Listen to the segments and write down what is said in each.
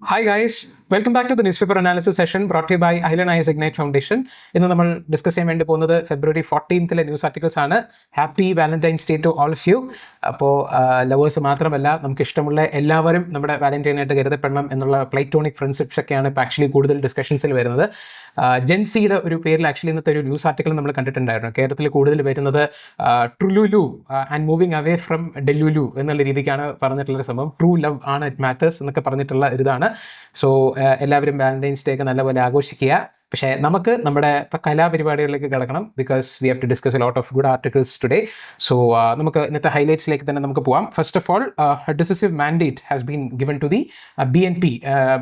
Hi guys, welcome back to the newspaper analysis session brought to you by Island IS Ignite Foundation. ഇന്ന് നമ്മൾ discuss ചെയ്യാൻ വേണ്ടി പോകുന്നത് February 14th news articles ആണ്. Happy Valentine's day to all of you. അപ്പോൾ lovers മാത്രമല്ല, നമുക്ക് ഇഷ്ടമുള്ള എല്ലാവരും നമ്മുടെ വാലന്റൈൻ ആയിട്ട് കരുതപ്പെടണം എന്നുള്ള പ്ലേറ്റോണിക് ഫ്രണ്ട്ഷിപ്സ് ഒക്കെയാണ് ഇപ്പോൾ ആക്ച്വലി കൂടുതൽ ഡിസ്കഷൻസിൽ വരുന്നത്. ജെൻസിയുടെ ഒരു പേരിൽ ആക്ച്വലി ഇന്നത്തെ ഒരു ന്യൂസ് ആർട്ടിക്കിൾ നമ്മൾ കണ്ടിട്ടുണ്ടായിരുന്നു. കേരളത്തിൽ കൂടുതൽ വരുന്നത് ട്രുലുലു ആൻഡ് മൂവിങ് അവേ ഫ്രം ഡെല്ലുലു എന്നുള്ള രീതിക്കാണ് പറഞ്ഞിട്ടുള്ളൊരു സംഭവം. ട്രൂ ലവ് ആണ് ഇറ്റ് മാറ്റേഴ്സ് എന്നൊക്കെ പറഞ്ഞിട്ടുള്ള ഇതാണ്. സോ എല്ലാവരും വാലന്റൈൻസ് ഡേ ഒക്കെ നല്ലപോലെ ആഘോഷിക്കുക. പക്ഷേ നമുക്ക് നമ്മുടെ ഇപ്പോൾ കലാപരിപാടികളിലേക്ക് കിടക്കണം, because we have to discuss a lot of good articles today. So നമുക്ക് ഇന്നത്തെ ഹൈലൈറ്റ്സിലേക്ക് തന്നെ നമുക്ക് പോവാം. First of all, decisive mandate has been given to the BNP,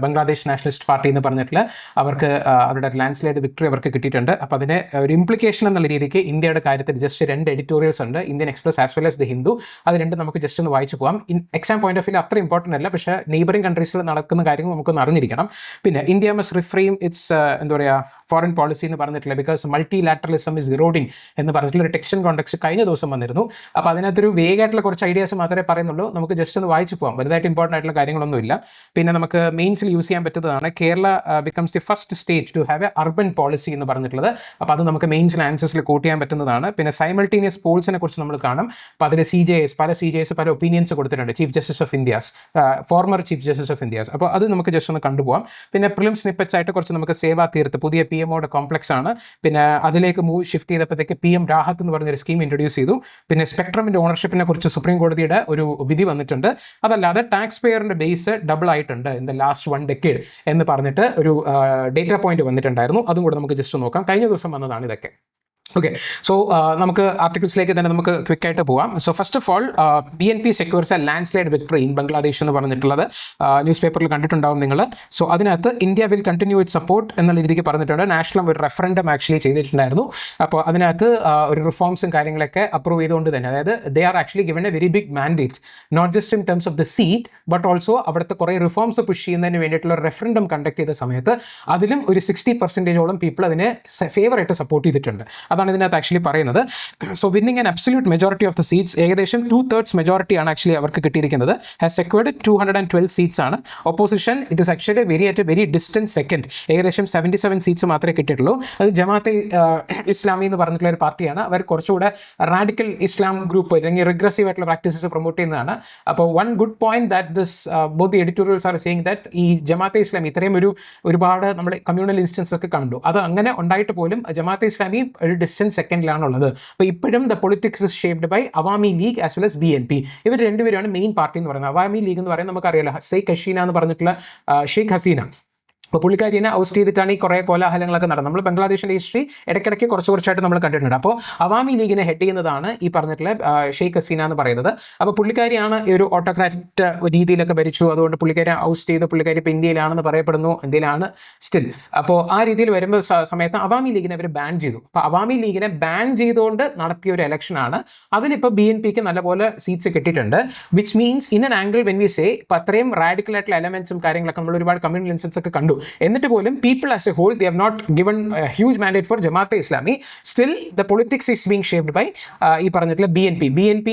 Bangladesh Nationalist Party എന്ന് പറഞ്ഞിട്ടുള്ള അവർക്ക് അവരുടെ ലാൻഡ്സ്ലൈഡ് വിക്ടറി അവർക്ക് കിട്ടിയിട്ടുണ്ട്. അപ്പോൾ അതിന് ഒരു ഇംപ്ലിക്കേഷൻ എന്നുള്ള രീതിക്ക് ഇന്ത്യയുടെ കാര്യത്തിൽ ജസ്റ്റ് 2 എഡിറ്റോറിയൽസ് ഉണ്ട്, Indian express as well as the Hindu. അത് രണ്ടും നമുക്ക് ജസ്റ്റ് ഒന്ന് വായിച്ചു പോകാം. എക്സാം പോയിന്റ് ഓഫ് വ്യൂ അത്ര ഇമ്പോർട്ടൻ്റ് അല്ല, പക്ഷേ നെയ്ബറിംഗ് കൺട്രീസിൽ നടക്കുന്ന കാര്യങ്ങൾ നമുക്കൊന്ന് അറിഞ്ഞിരിക്കണം. പിന്നെ ഇന്ത്യ മസ്റ്റ് റിഫ്രെയിം ഇറ്റ്സ് എന്താ പറയുക ഫോറിൻ പോളിസി എന്ന് പറഞ്ഞിട്ടില്ല, ബിക്കോസ് മൾട്ടിലാറ്ററലിസം ഇസ് ഇറോഡിങ് എന്ന് പറഞ്ഞിട്ടുള്ള ഒരു ടെക്സ്റ്റ് ആൻഡ് കോണ്ടെക്സ്റ്റ് കഴിഞ്ഞ ദിവസം വന്നിരുന്നു. അപ്പോൾ അതിനകത്തൊരു വേഗമായിട്ടുള്ള കുറച്ച് ഐഡിയാസ് മാത്രമേ പറയുന്നുള്ളൂ. നമുക്ക് ജസ്റ്റ് ഒന്ന് വായിച്ചു പോകാം, വലുതായിട്ട് ഇമ്പോർട്ടൻ്റ് ആയിട്ടുള്ള കാര്യങ്ങളൊന്നുമില്ല. പിന്നെ നമുക്ക് മെയിൻസിൽ യൂസ് ചെയ്യാൻ പറ്റുന്നതാണ് Kerala becomes the first state to have a urban policy എന്ന് പറഞ്ഞിട്ടുള്ളത്. അപ്പോൾ അത് നമുക്ക് മെയിൻസിൽ ആൻസേഴ്സിൽ കോട്ട് ചെയ്യാൻ പറ്റുന്നതാണ്. പിന്നെ സൈമൾട്ടേനിയസ് പോൾസിനെ കുറിച്ച് നമ്മൾ കാണും. അപ്പോൾ അതിൽ പല CJS പല ഒപ്പീനിയൻസ് കൊടുത്തിട്ടുണ്ട്. Chief justice of India's, former chief justice of India's. അപ്പോൾ അത് നമുക്ക് ജസ്റ്റ് ഒന്ന് കണ്ടുപോകാം. പിന്നെ പ്രിലിം സ്നിപ്പറ്റ്സ് ആയിട്ട് കുറച്ച് നമുക്ക് സേവാ തീർത്ത് പുതിയ PMOയുടെ കോംപ്ലക്സ് ആണ്. പിന്നെ അതിലേക്ക് ഷിഫ്റ്റ് ചെയ്തപ്പോഴത്തേക്ക് PM രാഹത്ത് എന്ന് പറഞ്ഞൊരു സ്കീം ഇൻട്രൊഡ്യൂസ് ചെയ്തു. പിന്നെ സ്പെക്ട്രമിൻ്റെ ഓണർഷിപ്പിനെ കുറിച്ച് സുപ്രീം കോടതിയുടെ ഒരു വിധി വന്നിട്ടുണ്ട്. അതല്ലാതെ ടാക്സ് പേയറിൻ്റെ ബേസ് ഡബിൾ ആയിട്ടുണ്ട് ഇൻ ദ ലാസ്റ്റ് 1 decade എന്ന് പറഞ്ഞിട്ട് ഒരു ഡേറ്റ പോയിന്റ് വന്നിട്ടുണ്ടായിരുന്നു. അതും കൂടെ നമുക്ക് ജസ്റ്റ് നോക്കാം. കഴിഞ്ഞ ദിവസം വന്നതാണ് ഇതൊക്കെ. ഓക്കെ, സോ നമുക്ക് ആർട്ടിക്കിൾസിലേക്ക് തന്നെ നമുക്ക് ക്വിക്കായിട്ട് പോവാം. So first of all, BNP secures A landslide victory in Bangladesh എന്ന് പറഞ്ഞിട്ടുള്ളത് ന്യൂസ് പേപ്പറിൽ കണ്ടിട്ടുണ്ടാവും നിങ്ങൾ. സോ അതിനകത്ത് India will continue it support എന്നുള്ള രീതിക്ക് പറഞ്ഞിട്ടുണ്ട്. നാഷണൽ ഒരു റെഫറൻഡം ആക്ച്വലി ചെയ്തിട്ടുണ്ടായിരുന്നു. അപ്പോൾ അതിനകത്ത് ഒരു റിഫോംസും കാര്യങ്ങളൊക്കെ അപ്രൂവ് ചെയ്തുകൊണ്ട് തന്നെ, അതായത് they are actually given a very big mandate, not just in terms of the seat but also അവിടുത്തെ കുറേ റിഫോംസ് പുഷ് ചെയ്യുന്നതിന് വേണ്ടിയിട്ടുള്ള റെഫറൻഡം കണ്ടക്ട് ചെയ്ത സമയത്ത് അതിലും ഒരു 60% പീപ്പിൾ അതിനെ ഫേവറായിട്ട് സപ്പോർട്ട് ചെയ്തിട്ടുണ്ട്. അതാണ് ഇതിനകത്ത് ആക്ച്വലി പറയുന്നത്. So winning an absolute majority of the seats, ഏകദേശം 2/3 മെജോറിറ്റിയാണ് ആക്ച്വലി അവർക്ക് കിട്ടിയിരിക്കുന്നത്. ഹാസ് സെക്യൂർഡ് 212 സീറ്റ്സ് ആണ്. Opposition it is actually very distance second, ഏകദേശം 77 സീറ്റ്സ് മാത്രമേ കിട്ടിയിട്ടുള്ളൂ. അത് ജമാഅത്തെ ഇസ്ലാമി എന്ന് പറഞ്ഞിട്ടുള്ള ഒരു പാർട്ടിയാണ്. അവർ കുറച്ചുകൂടെ റാഡിക്കൽ ഇസ്ലാം ഗ്രൂപ്പ് അല്ലെങ്കിൽ റിഗ്രസീവ് ആയിട്ടുള്ള പ്രാക്ടീസസ് പ്രൊമോട്ട് ചെയ്യുന്നതാണ്. അപ്പോൾ one good point that this both the editorials are saying that ഈ ജമാഅത്തെ ഇസ്ലാമി ഇത്രയും ഒരുപാട് നമ്മുടെ കമ്മ്യൂണൽ ഇൻസ്റ്റൻസ് ഒക്കെ കണ്ടു, അത് അങ്ങനെ ഉണ്ടായിട്ട് പോലും ജമാഅത്തെ ഇസ്ലാമി ഒരു ഡിസ്റ്റൻസ് സെക്കൻഡിലാണുള്ളത്. അപ്പോൾ ഇപ്പോഴും the politics is shaped by Awami League as well as BNP. ഇവർ രണ്ടുപേരാണ് മെയിൻ പാർട്ടി എന്ന് പറയുന്നത്. അവാമി ലീഗ് എന്ന് പറയുന്നത് നമുക്കറിയാലോ, ഷെയ്ഖ് ഹസീന എന്ന് പറഞ്ഞിട്ടുള്ള ഷെയ്ഖ് ഹസീന. അപ്പോൾ പുള്ളിക്കാരിനെ ഔസ്റ്റ് ചെയ്തിട്ടാണ് ഈ കുറേ കോലാഹലങ്ങളൊക്കെ നടന്നത്. നമ്മൾ ബംഗ്ലാദേശിൻ്റെ ഹിസ്റ്ററി ഇടയ്ക്കിടയ്ക്ക് കുറച്ചായിട്ട് നമ്മൾ കണ്ടിട്ടുണ്ട്. അപ്പോൾ അവാമി ലീഗിനെ ഹെഡ് ചെയ്യുന്നതാണ് ഈ പറഞ്ഞിട്ടുള്ള ഷെയ്ഖ് ഹസീന എന്ന് പറയുന്നത്. അപ്പോൾ പുള്ളിക്കാരിയാണ് ഈ ഒരു ഓട്ടോക്രാറ്റ് രീതിയിലൊക്കെ ഭരിച്ചു. അതുകൊണ്ട് പുള്ളിക്കാരി ഔസ്റ്റ് ചെയ്ത് പുള്ളിക്കാരി ഇപ്പോൾ ഇന്ത്യയിലാണെന്ന് പറയപ്പെടുന്നു, ഇന്ത്യയിലാണ് സ്റ്റിൽ. അപ്പോൾ ആ രീതിയിൽ വരുമ്പോൾ സമയത്ത് അവാമി ലീഗിനെ അവർ ബാൻ ചെയ്തു. അപ്പോൾ അവാമി ലീഗിനെ ബാൻ ചെയ്തുകൊണ്ട് നടത്തിയ ഒരു ഇലക്ഷനാണ്. അതിലിപ്പോൾ BNPക്ക് നല്ലപോലെ സീറ്റ്സ് കിട്ടിയിട്ടുണ്ട്. Which means in an angle when we say ഇപ്പോൾ അത്രയും റാഡിക്കൽ ആയിട്ടുള്ള എലമെന്റ്സും കാര്യങ്ങളൊക്കെ നമ്മൾ ഒരുപാട് കമ്മ്യൂണൽ ഇൻസ്റ്റൻസ് ഒക്കെ കണ്ടു. എന്നിട്ട് പോലും people as a whole they have not given huge mandate for Jamaat-e Islami. Still the politics is being shaped by ഈ പറഞ്ഞിട്ടുള്ള BNP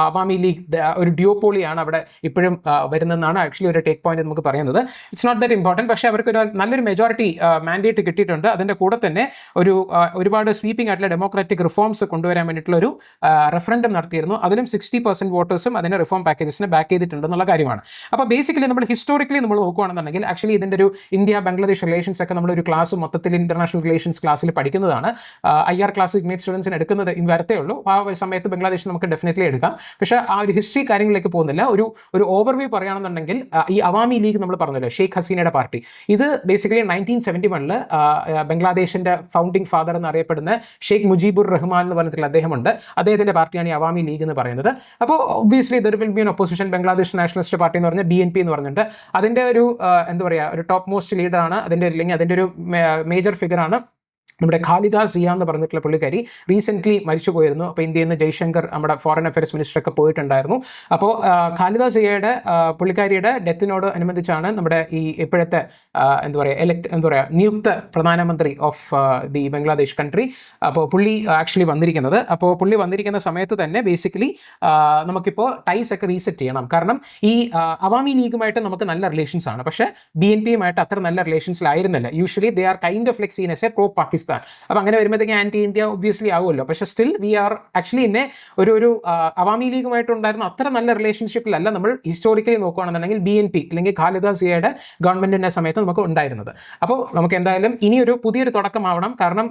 അവാമി ലീഗ് ഒരു ഡ്യൂപ്പോളിയാണ് അവിടെ ഇപ്പോഴും വരുന്നതെന്നാണ് ആക്ച്വലി ഒരു ടേക്ക് പോയിന്റ് നമുക്ക് പറയുന്നത്. ഇറ്റ്സ് നോട്ട് ദാറ്റ് ഇമ്പോർട്ടൻറ്റ്, പക്ഷേ അവർക്ക് നല്ലൊരു മെജോറിറ്റി മാൻഡേറ്റ് കിട്ടിയിട്ടുണ്ട്. അതിൻ്റെ കൂടെ തന്നെ ഒരുപാട് സ്വീപ്പിംഗ് ആയിട്ടുള്ള ഡെമോക്രാറ്റിക് റിഫോംസ് കൊണ്ടുവരാൻ വേണ്ടിയിട്ടുള്ള ഒരു റെഫറൻഡം നടത്തിയിരുന്നു. അതിലും 60% വോട്ടേഴ്സും അതിൻ്റെ റിഫോം പാക്കേജസിനെ ബാക്ക് ചെയ്തിട്ടുണ്ട് എന്നുള്ള കാര്യമാണ്. അപ്പോൾ ബേസിക്കലി നമ്മൾ ഹിസ്റ്റോറിക്കലി നമ്മൾ നോക്കുകയാണെന്നുണ്ടെങ്കിൽ ആക്ച്വലി ഇതിൻ്റെ ഒരു ഇന്ത്യ ബംഗ്ലാദേശ് റിലേഷൻസ് ഒക്കെ നമ്മളൊരു ക്ലാസ് മൊത്തത്തിൽ ഇന്റർനാഷണൽ റിലേഷൻസ് ക്ലാസ്സിൽ പഠിക്കുന്നതാണ്. IR ക്ലാസ് ഇഗ്നേറ്റ് സ്റ്റുഡൻസിന് എടുക്കുന്നത് വരത്തേ ഉള്ളൂ. ആ സമയത്ത് ബംഗ്ലാദേശ് നമുക്ക് ഡെഫിനറ്റ്ലി എടുക്കാം. പക്ഷേ ആ ഒരു ഹിസ്റ്ററി കാര്യങ്ങളിലേക്ക് പോകുന്നില്ല. ഒരു ഓവർവ്യൂ പറയുകയാണെന്നുണ്ടെങ്കിൽ ഈ അവാമി ലീഗ് നമ്മൾ പറഞ്ഞല്ലോ, ഷെയ്ഖ് ഹസീനയുടെ പാർട്ടി, ഇത് ബേസിക്കലി 1971 ബംഗ്ലാദേശിൻ്റെ ഫൗണ്ടിങ് ഫാദർ എന്നറിയപ്പെടുന്ന ഷെയ്ഖ് മുജീബുർ റഹ്മാൻ എന്ന് പറഞ്ഞിട്ടുള്ള അദ്ദേഹമുണ്ട്. അദ്ദേഹത്തിൻ്റെ പാർട്ടിയാണ് ഈ അവാമി ലീഗ് എന്ന് പറയുന്നത്. അപ്പോൾ obviously there will be N opposition. Bangladesh Nationalist Party എന്ന് പറഞ്ഞാൽ BNP എന്ന് പറഞ്ഞിട്ട് അതിൻ്റെ ഒരു എന്താ പറയുക, ഒരു ടോപ്പ് മോസ്റ്റ് ലീഡറാണ്, അതിൻ്റെ അല്ലെങ്കിൽ അതിൻ്റെ ഒരു മേജർ ഫിഗറാണ് നമ്മുടെ ഖാലിദ സിയ എന്ന് പറഞ്ഞിട്ടുള്ള പുള്ളിക്കാരി റീസെൻ്റ്ലി മരിച്ചു പോയിരുന്നു. അപ്പോൾ ഇന്ത്യയിൽ നിന്ന് ജയ്ശങ്കർ നമ്മുടെ ഫോറിൻ അഫയേഴ്സ് മിനിസ്റ്ററൊക്കെ പോയിട്ടുണ്ടായിരുന്നു. അപ്പോൾ ഖാലിദ സിയയുടെ പുള്ളിക്കാരിയുടെ ഡെത്തിനോട് അനുബന്ധിച്ചാണ് നമ്മുടെ ഈ ഇപ്പോഴത്തെ നിയുക്ത പ്രധാനമന്ത്രി ഓഫ് ദി ബംഗ്ലാദേശ് കൺട്രി അപ്പോൾ പുള്ളി ആക്ച്വലി വന്നിരിക്കുന്നത്. അപ്പോൾ പുള്ളി വന്നിരിക്കുന്ന സമയത്ത് തന്നെ ബേസിക്കലി നമുക്കിപ്പോൾ ടൈസ് ഒക്കെ റീസെറ്റ് ചെയ്യണം. കാരണം ഈ അവാമി ലീഗുമായിട്ട് നമുക്ക് നല്ല റിലേഷൻസ് ആണ്, പക്ഷേ BNP യുമായിട്ട് അത്ര നല്ല റിലേഷൻസിലായിരുന്നില്ല. Usually they are kind of like seen as a pro Pakistan. അപ്പോൾ അങ്ങനെ വരുമ്പോഴത്തേക്ക് ആൻറ്റി ഇന്ത്യ ഒബ്വിയസ്ലി ആവുമല്ലോ. പക്ഷേ സ്റ്റിൽ വി ആർ ആക്ച്വലി ഇന്നെ ഒരു അവാമി ലീഗുമായിട്ടുണ്ടായിരുന്ന അത്ര നല്ല റിലേഷൻഷിപ്പിലല്ല നമ്മൾ ഹിസ്റ്റോറിക്കലി നോക്കുകയാണെന്നുണ്ടെങ്കിൽ BNP അല്ലെങ്കിൽ ഖാലിദ സിയയുടെ ഗവൺമെൻറ്റിൻ്റെ സമയത്ത് നമുക്ക് ഉണ്ടായിരുന്നത്. അപ്പോൾ നമുക്ക് എന്തായാലും ഇനിയൊരു പുതിയൊരു തുടക്കമാവണം. കാരണം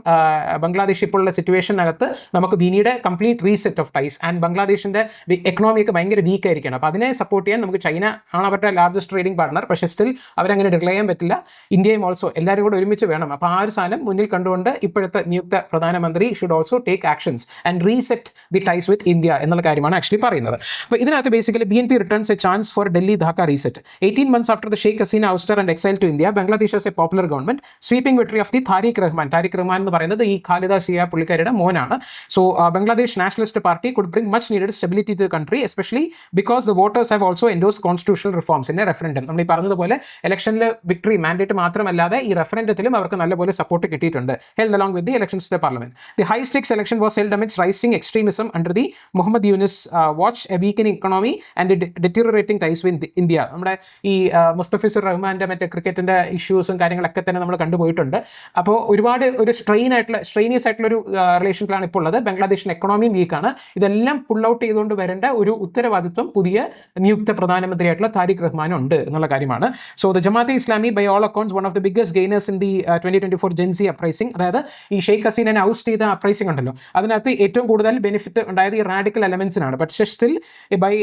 ബംഗ്ലാദേശ് ഇപ്പോഴുള്ള സിറ്റുവേഷനകത്ത് നമുക്ക് ബിനിയുടെ complete reset of ties and ബംഗ്ലാദേശിൻ്റെ എക്കണോമിയൊക്കെ ഭയങ്കര വീക്ക് ആയിരിക്കണം. അപ്പോൾ അതിനെ സപ്പോർട്ട് ചെയ്യാൻ നമുക്ക് ചൈന ആണ് അവരുടെ ലാർജസ്റ്റ് ട്രേഡിംഗ് പാർട്ണർ. പക്ഷേ സ്റ്റിൽ അവരങ്ങനെ ഡിക്ലെയർ ചെയ്യാൻ പറ്റില്ല. ഇന്ത്യയും ഓൾസോ എല്ലാവരും കൂടെ ഒരുമിച്ച് വേണം. അപ്പോൾ ആ ഒരു സാധനം മുന്നിൽ കണ്ടുകൊണ്ട് ഇപ്പോഴത്തെ നിയുക്ത പ്രധാനമന്ത്രി should also take actions and reset the ties with India എന്നുള്ള കാര്യമാണ് ആക്ച്വലി പറയുന്നത്. അപ്പോൾ ഇതിനകത്ത് basically BNP returns a chance for Delhi Dhaka reset 18 months after the Sheikh Hasina ouster and exile to India. Bangladesh has a popular government. Sweeping victory of the Tariq Rahman എന്ന് പറയുന്നത് ഈ ഖാലിദ സിയ പുള്ളിക്കാരിയുടെ മോനാണ്. So Bangladesh Nationalist Party could bring much needed stability to the country, especially because the voters have also endorse constitutional reforms in a referendum. നമ്മൾ ഈ പറഞ്ഞതുപോലെ ഇലക്ഷനിൽ victory mandate മാത്രമല്ലാതെ ഈ റെഫറൻഡത്തിലും അവർക്ക് നല്ലപോലെ സപ്പോർട്ട് കിട്ടിയിട്ടുണ്ട്. held along with the elections to the parliament. The high stakes election was held amidst rising extremism under the Muhammad Yunus watch, a weakening economy and a deteriorating ties with India. നമ്മുടെ ഈ മുസ്തഫിസുർ റഹ്മാൻ്റെ മറ്റേ ക്രിക്കറ്റിൻ്റെ ഇഷ്യൂസും കാര്യങ്ങളൊക്കെ തന്നെ നമ്മൾ കണ്ടുപോയിട്ടുണ്ട്. അപ്പോൾ ഒരുപാട് ഒരു സ്ട്രെയിനിയസ് ആയിട്ടുള്ളൊരു റിലേഷനിലാണ് ഇപ്പോൾ ഉള്ളത്. ബംഗ്ലാദേശിൻ്റെ എക്കണോമിയും വീക്കാണ്. ഇതെല്ലാം പുൾ ഔട്ട് ചെയ്തുകൊണ്ട് വരേണ്ട ഒരു ഉത്തരവാദിത്വം പുതിയ നിയുക്ത പ്രധാനമന്ത്രിയായിട്ടുള്ള താരിഖ് റഹ്മാനുണ്ട് എന്നുള്ള കാര്യമാണ്. So the Jamaat-e Islami by all accounts one of the biggest gainers in the 2024 Gen Z uprising. അതായത് ഈ ഷെയ്ഖ് ഹസീനനെ ഔസ്റ്റ് ചെയ്ത അപ്രൈസിംഗ് ഉണ്ടല്ലോ, അതിനകത്ത് ഏറ്റവും കൂടുതൽ ബെനിഫിറ്റ് ഉണ്ടായത് ഈ റാഡിക്കൽ എലമെന്റ്സിനാണ്. പക്ഷേ still by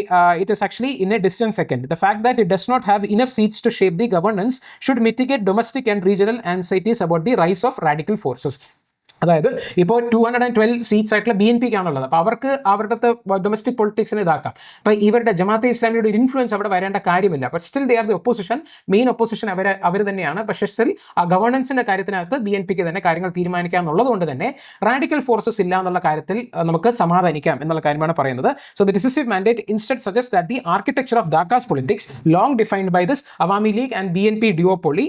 it is actually in a distant second. The fact that it does not have enough seats to shape the governance should mitigate domestic and regional anxieties about the rise of radical forces. അതായത് ഇപ്പോൾ 212 seats ആയിട്ടുള്ള BNP-ക്കാണുള്ളത്. അപ്പോൾ അവർക്ക് അവരുടെ domestic പൊളിറ്റിക്സിനെ ഇതാക്കാം. അപ്പോൾ ഇവരുടെ ജമാഅത്തെ ഇസ്ലാമിയുടെ ഒരു ഇൻഫ്ലുവൻസ് അവിടെ വരേണ്ട കാര്യമില്ല. But still they are the opposition. Main opposition അവർ തന്നെയാണ്. പക്ഷേ സ്റ്റിൽ ആ ഗവേണൻസിൻ്റെ കാര്യത്തിനകത്ത് BNP-ക്ക് തന്നെ കാര്യങ്ങൾ തീരുമാനിക്കാം എന്നുള്ളത് കൊണ്ട് തന്നെ റാഡിക്കൽ ഫോഴ്സസ് ഇല്ല എന്നുള്ള കാര്യത്തിൽ നമുക്ക് സമാധാനിക്കാം എന്നുള്ള കാര്യമാണ് പറയുന്നത്. So the decisive mandate instead suggest that the architecture of Dhaka's politics long defined by this Awami League and BNP duopoly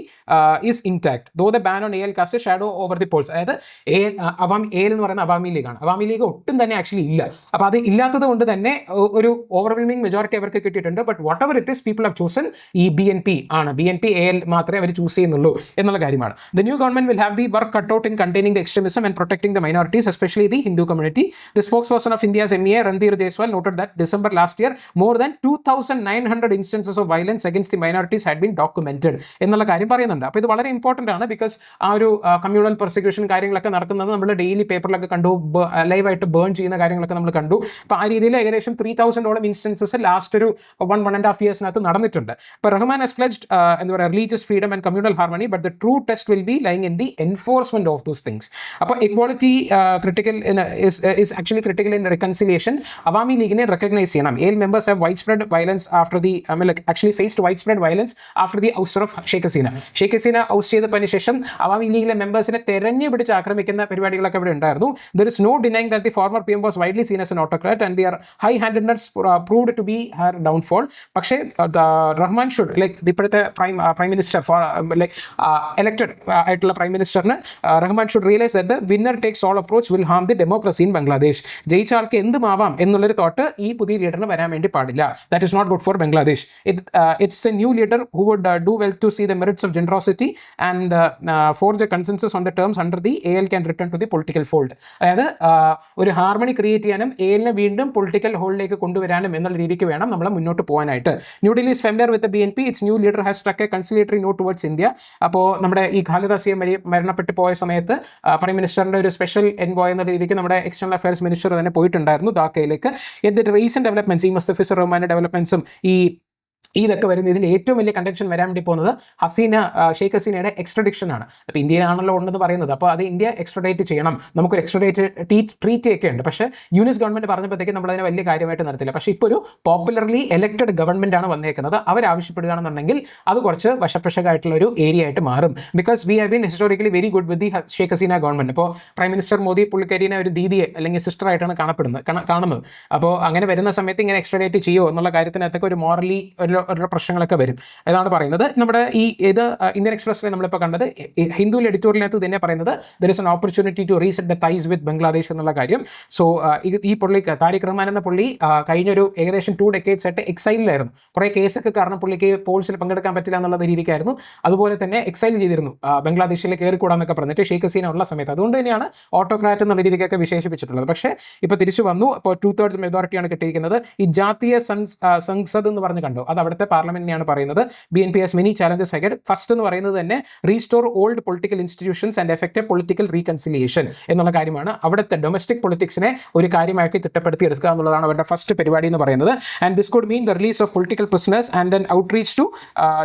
is intact, though the ban on AL casts a shadow over the polls. അതായത് AL എന്ന് പറയുന്ന Awami ലീഗാണ്. Awami league ഒട്ടും തന്നെ actually ഇല്ല. അപ്പോൾ അത് ഇല്ലാത്തത് കൊണ്ട് തന്നെ ഒരു ഓവർവെൽമിംഗ് മെജോറിറ്റി അവർക്ക് കിട്ടിയിട്ടുണ്ട്. But what ever it is people have chosen ഈ BNP ആണ്. BNP AL മാത്രമേ അവർ ചൂസ് ചെയ്യുന്നുള്ളൂ എന്നുള്ള കാര്യമാണ്. The new government will have the work cut out in containing the extremism and protecting the minorities, especially the Hindu community. The spokes person of India's MEA Randhir Jaiswal noted that December last year more than 2,900 instances of violence against the minorities had been documented എന്നുള്ള കാര്യം പറയുന്നുണ്ട്. അപ്പോൾ ഇത് വളരെ important ആണ്. Because ആ ഒരു communal persecution കാര്യങ്ങളൊക്കെ നടക്കുന്നത് നമ്മൾ ഡെയിലി പേപ്പറിലൊക്കെ കണ്ടു, ലൈവായിട്ട് ബേൺ ചെയ്യുന്ന കാര്യങ്ങളൊക്കെ നമ്മൾ കണ്ടു. അപ്പോൾ ആ രീതിയിൽ ഏകദേശം 3,000-ഓളം ഇൻസ്റ്റൻസസ് ലാസ്റ്റ് ഒരു 1.5 ഇയേഴ്സിനകത്ത് നടന്നിട്ടുണ്ട്. അപ്പോൾ റഹ്മാൻ ഹസ് പ്ലെഡ്ജ്ഡ് എന്താ പറയുക religious freedom and communal harmony, but the true test will be lying in the enforcement of those things. അപ്പോൾ equality is actually critical in reconciliation. Awami League ne recognize ചെയ്യണം. AL members have widespread violence after the actually faced widespread violence after the ouster of Sheikh Hasina. Sheikh Hasina ഔസ്റ്റ് ചെയ്തതിന് ശേഷം അവാമി ലീഗിലെ മെമ്പേഴ്സിനെ തെരഞ്ഞു പിടിച്ച് ആക്രമിക്കുന്ന പരിപാടികളൊക്കെ ഇവിടെ ഉണ്ടായിരുന്നു. There is no denying that the former PM was widely seen as an autocrat and their high-handedness proved to be her downfall. പക്ഷേ റഹ്മാൻ ഷുഡ് ഇപ്പോഴത്തെ പ്രൈം മിനിസ്റ്റർ elected ആയിട്ടുള്ള പ്രൈം മിനിസ്റ്ററിന് Rahman should realise that the winner takes all approach will harm the democracy in Bangladesh. ജയിച്ച ആൾക്ക് എന്തുമാവാം എന്നുള്ളൊരു thought ഈ പുതിയ ലീഡറിന് വരാൻ വേണ്ടി പാടില്ല. That is not good for Bangladesh. It's the new leader who would do well to see the merits of generosity and forge a consensus on the terms under the AL can return to the political fold. അതായത് ഒരു harmony create ചെയ്യാനും ALനെ വീണ്ടും political ഹോൾഡിലേക്ക് കൊണ്ടുവരാനും എന്നുള്ള രീതിക്ക് വേണം നമ്മൾ മുന്നോട്ട് പോകാനായിട്ട്. New Delhi is familiar with the BNP. Its new leader has struck a conciliatory note towards India. അപ്പോൾ നമ്മുടെ ഈ ഖാലിദ സിയ മരണപ്പെട്ടു പോയ സമയത്ത് പ്രൈം മിനിസ്റ്ററിൻ്റെ ഒരു സ്പെഷ്യൽ എൻവോയ് എന്ന രീതിക്ക് നമ്മുടെ എക്സ്റ്റേണൽ അഫയേഴ്സ് മിനിസ്റ്റർ തന്നെ പോയിട്ടുണ്ടായിരുന്നു ധാക്കയിലേക്ക്. റീസെന്റ് ഡെവലപ്മെന്റ്സ്, ഈ മുസ്തഫിസുർ റഹ്മാന്റെ ഡെവലപ്മെന്റ്സും ഈ ഇതൊക്കെ വരുന്നത്. ഇതിൻ്റെ ഏറ്റവും വലിയ കണ്ടൻഷൻ വരാൻ വേണ്ടി പോകുന്നത് ഷെയ്ഖ് ഹസീനയുടെ എക്സ്ട്രഡിക്ഷൻ ആണ്. അപ്പോൾ ഇന്ത്യയിലാണല്ലോ ഉണ്ടെന്ന് പറയുന്നത്, അപ്പോൾ അത് ഇന്ത്യ എക്സ്ട്രഡേറ്റ് ചെയ്യണം, നമുക്കൊരു എക്സ്ട്രഡേറ്റ് ട്രീറ്റ് ഒക്കെ ഉണ്ട്. പക്ഷേ യൂനിസ് ഗവൺമെൻറ് പറഞ്ഞപ്പോഴത്തേക്ക് നമ്മളതിനെ വലിയ കാര്യമായിട്ട് നടത്തില്ല. പക്ഷേ ഇപ്പോൾ ഒരു പോപ്പുലർലി എലക്റ്റഡ് ഗവൺമെൻറ് ആണ് വന്നേക്കുന്നത്. അവരാവശ്യപ്പെടുകയാണെന്നുണ്ടെങ്കിൽ അത് കുറച്ച് വശപ്രശകമായിട്ടുള്ള ഒരു ഏരിയ ആയിട്ട് മാറും. Because we have been historically very good with the Sheikh Hasina government. ഇപ്പോൾ പ്രൈം മിനിസ്റ്റർ മോദി പുള്ളിക്കാരിനെ ഒരു ദീദിയെ അല്ലെങ്കിൽ സിസ്റ്ററായിട്ടാണ് കാണുന്നത്. അപ്പോൾ അങ്ങനെ വരുന്ന സമയത്ത് ഇങ്ങനെ എക്സ്ട്രഡേറ്റ് ചെയ്യുമോ എന്നുള്ള കാര്യത്തിനകത്തൊക്കെ ഒരു മോറലി ഒരു പ്രശ്നങ്ങളൊക്കെ വരും. അതാണ് പറയുന്നത്. നമ്മുടെ ഇത് ഇന്ത്യൻ എക്സ്പ്രസ്സിലെ നമ്മളിപ്പോൾ കണ്ടത് ഹിന്ദു എഡിറ്റോറിയലിനകത്ത് തന്നെ പറയുന്നത് there is an opportunity to reset the ties with Bangladesh എന്നുള്ള കാര്യം. സോ ഈ പുള്ളി താരിഖ് റഹ്മാൻ എന്ന പുള്ളി കഴിഞ്ഞൊരു ഏകദേശം 2 decades ആയിട്ട് എക്സൈലിലായിരുന്നു. കുറേ കേസൊക്കെ കാരണം പുള്ളിക്ക് പോൾസിൽ പങ്കെടുക്കാൻ പറ്റില്ല എന്നുള്ള രീതിക്കായിരുന്നു. അതുപോലെ തന്നെ എക്സൈൽ ചെയ്തിരുന്നു, ബംഗ്ലാദേശിൽ കയറിക്കൂടാന്നൊക്കെ പറഞ്ഞിട്ട് ഷെയ്ഖ് ഹസീന ഉള്ള സമയത്ത്. അതുകൊണ്ട് തന്നെയാണ് ഓട്ടോക്രാറ്റ് എന്നുള്ള രീതിക്കൊക്കെ വിശേഷിപ്പിച്ചിട്ടുള്ളത്. പക്ഷേ ഇപ്പോൾ തിരിച്ചു വന്നു. ഇപ്പോൾ 2/3 മെജോറിറ്റിയാണ് കിട്ടിയിരിക്കുന്നത്. ഈ ജാതീയ സംസദ് എന്ന് പറഞ്ഞ് കണ്ടോ, അത് അവിടുത്തെ പാർലമെന്റിനെയാണ് പറയുന്നത്. BNP has many challenges ahead. First എന്ന് പറയുന്നത് തന്നെ restore old political institutions and effective political reconciliation എന്നുള്ള കാര്യമാണ്. അവിടുത്തെ ഡൊമസ്റ്റിക് പൊളിറ്റിക്സിനെ ഒരു കാര്യമാക്കി തിട്ടപ്പെടുത്തി എടുക്കുക എന്നുള്ളതാണ് അവരുടെ ഫസ്റ്റ് പരിപാടി എന്ന് പറയുന്നത്. And this could mean the release of political prisoners and an outreach to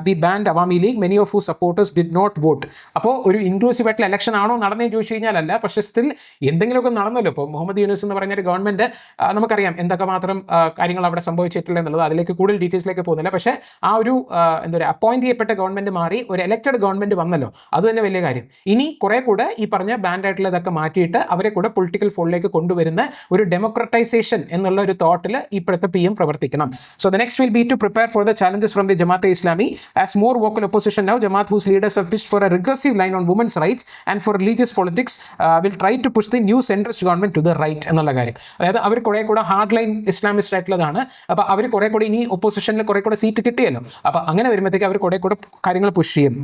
the banned Awami League, many of who supporters did not vote. അപ്പോൾ ഒരു ഇൻക്ലൂസീവ് ആയിട്ടുള്ള ഇലക്ഷൻ ആണോ നടന്നതെന്ന് ചോദിച്ചു കഴിഞ്ഞാലല്ല, പക്ഷേ സ്റ്റിൽ എന്തെങ്കിലുമൊക്കെ നടന്നല്ലോ. ഇപ്പോൾ മുഹമ്മദ് യൂനുസ് എന്ന് പറഞ്ഞൊരു ഗവൺമെന്റ് നമുക്കറിയാം എന്തൊക്കെ മാത്രം കാര്യങ്ങൾ അവിടെ സംഭവിച്ചിട്ടുള്ളത് എന്നുള്ളത്. അതിലേക്ക് കൂടുതൽ ഡീറ്റെയിൽസിലേക്ക് പോകുന്നില്ല. പക്ഷേ ആ ഒരു എന്താ പറയുക, അപ്പോയിന്റ് ചെയ്യപ്പെട്ട ഗവൺമെന്റ് മാറി ഒരു എലക്റ്റഡ് ഗവൺമെന്റ് വന്നല്ലോ, അത് തന്നെ വലിയ കാര്യം. ഇനി കുറെ കൂടെ ഈ പറഞ്ഞ ബാൻഡ് ആയിട്ടുള്ള ഇതൊക്കെ മാറ്റിയിട്ട് അവരെ കൂടെ പൊളിറ്റിക്കൽ ഫോളിലേക്ക് കൊണ്ടുവരുന്ന ഒരു ഡെമോക്രറ്റൈസേഷൻ എന്നുള്ള ഒരു തോട്ടിൽ ഇപ്പോഴത്തെ PM പ്രവർത്തിക്കണം. So the next will be to prepare for the challenges from the Jamaat-e Islami as more vocal opposition now. Jamaat, whose leaders have pitched for a regressive line on women's rights and for religious politics, will try to push the new centrist government to the right എന്നുള്ള കാര്യം. അതായത് അവർ കുറെ കൂടെ hard line Islamist ആയിട്ടുള്ളതാണ്. അപ്പോൾ അവർ കുറെ കൂടെ ഇനി ഒപ്പോസിഷനിൽ കുറെ കൂടെ സീറ്റ് കിട്ടിയല്ലോ. അപ്പോൾ അങ്ങനെ വരുമ്പോഴത്തേക്ക് അവർ കുറെ കൂടെ കാര്യങ്ങൾ പുഷ് ചെയ്യും.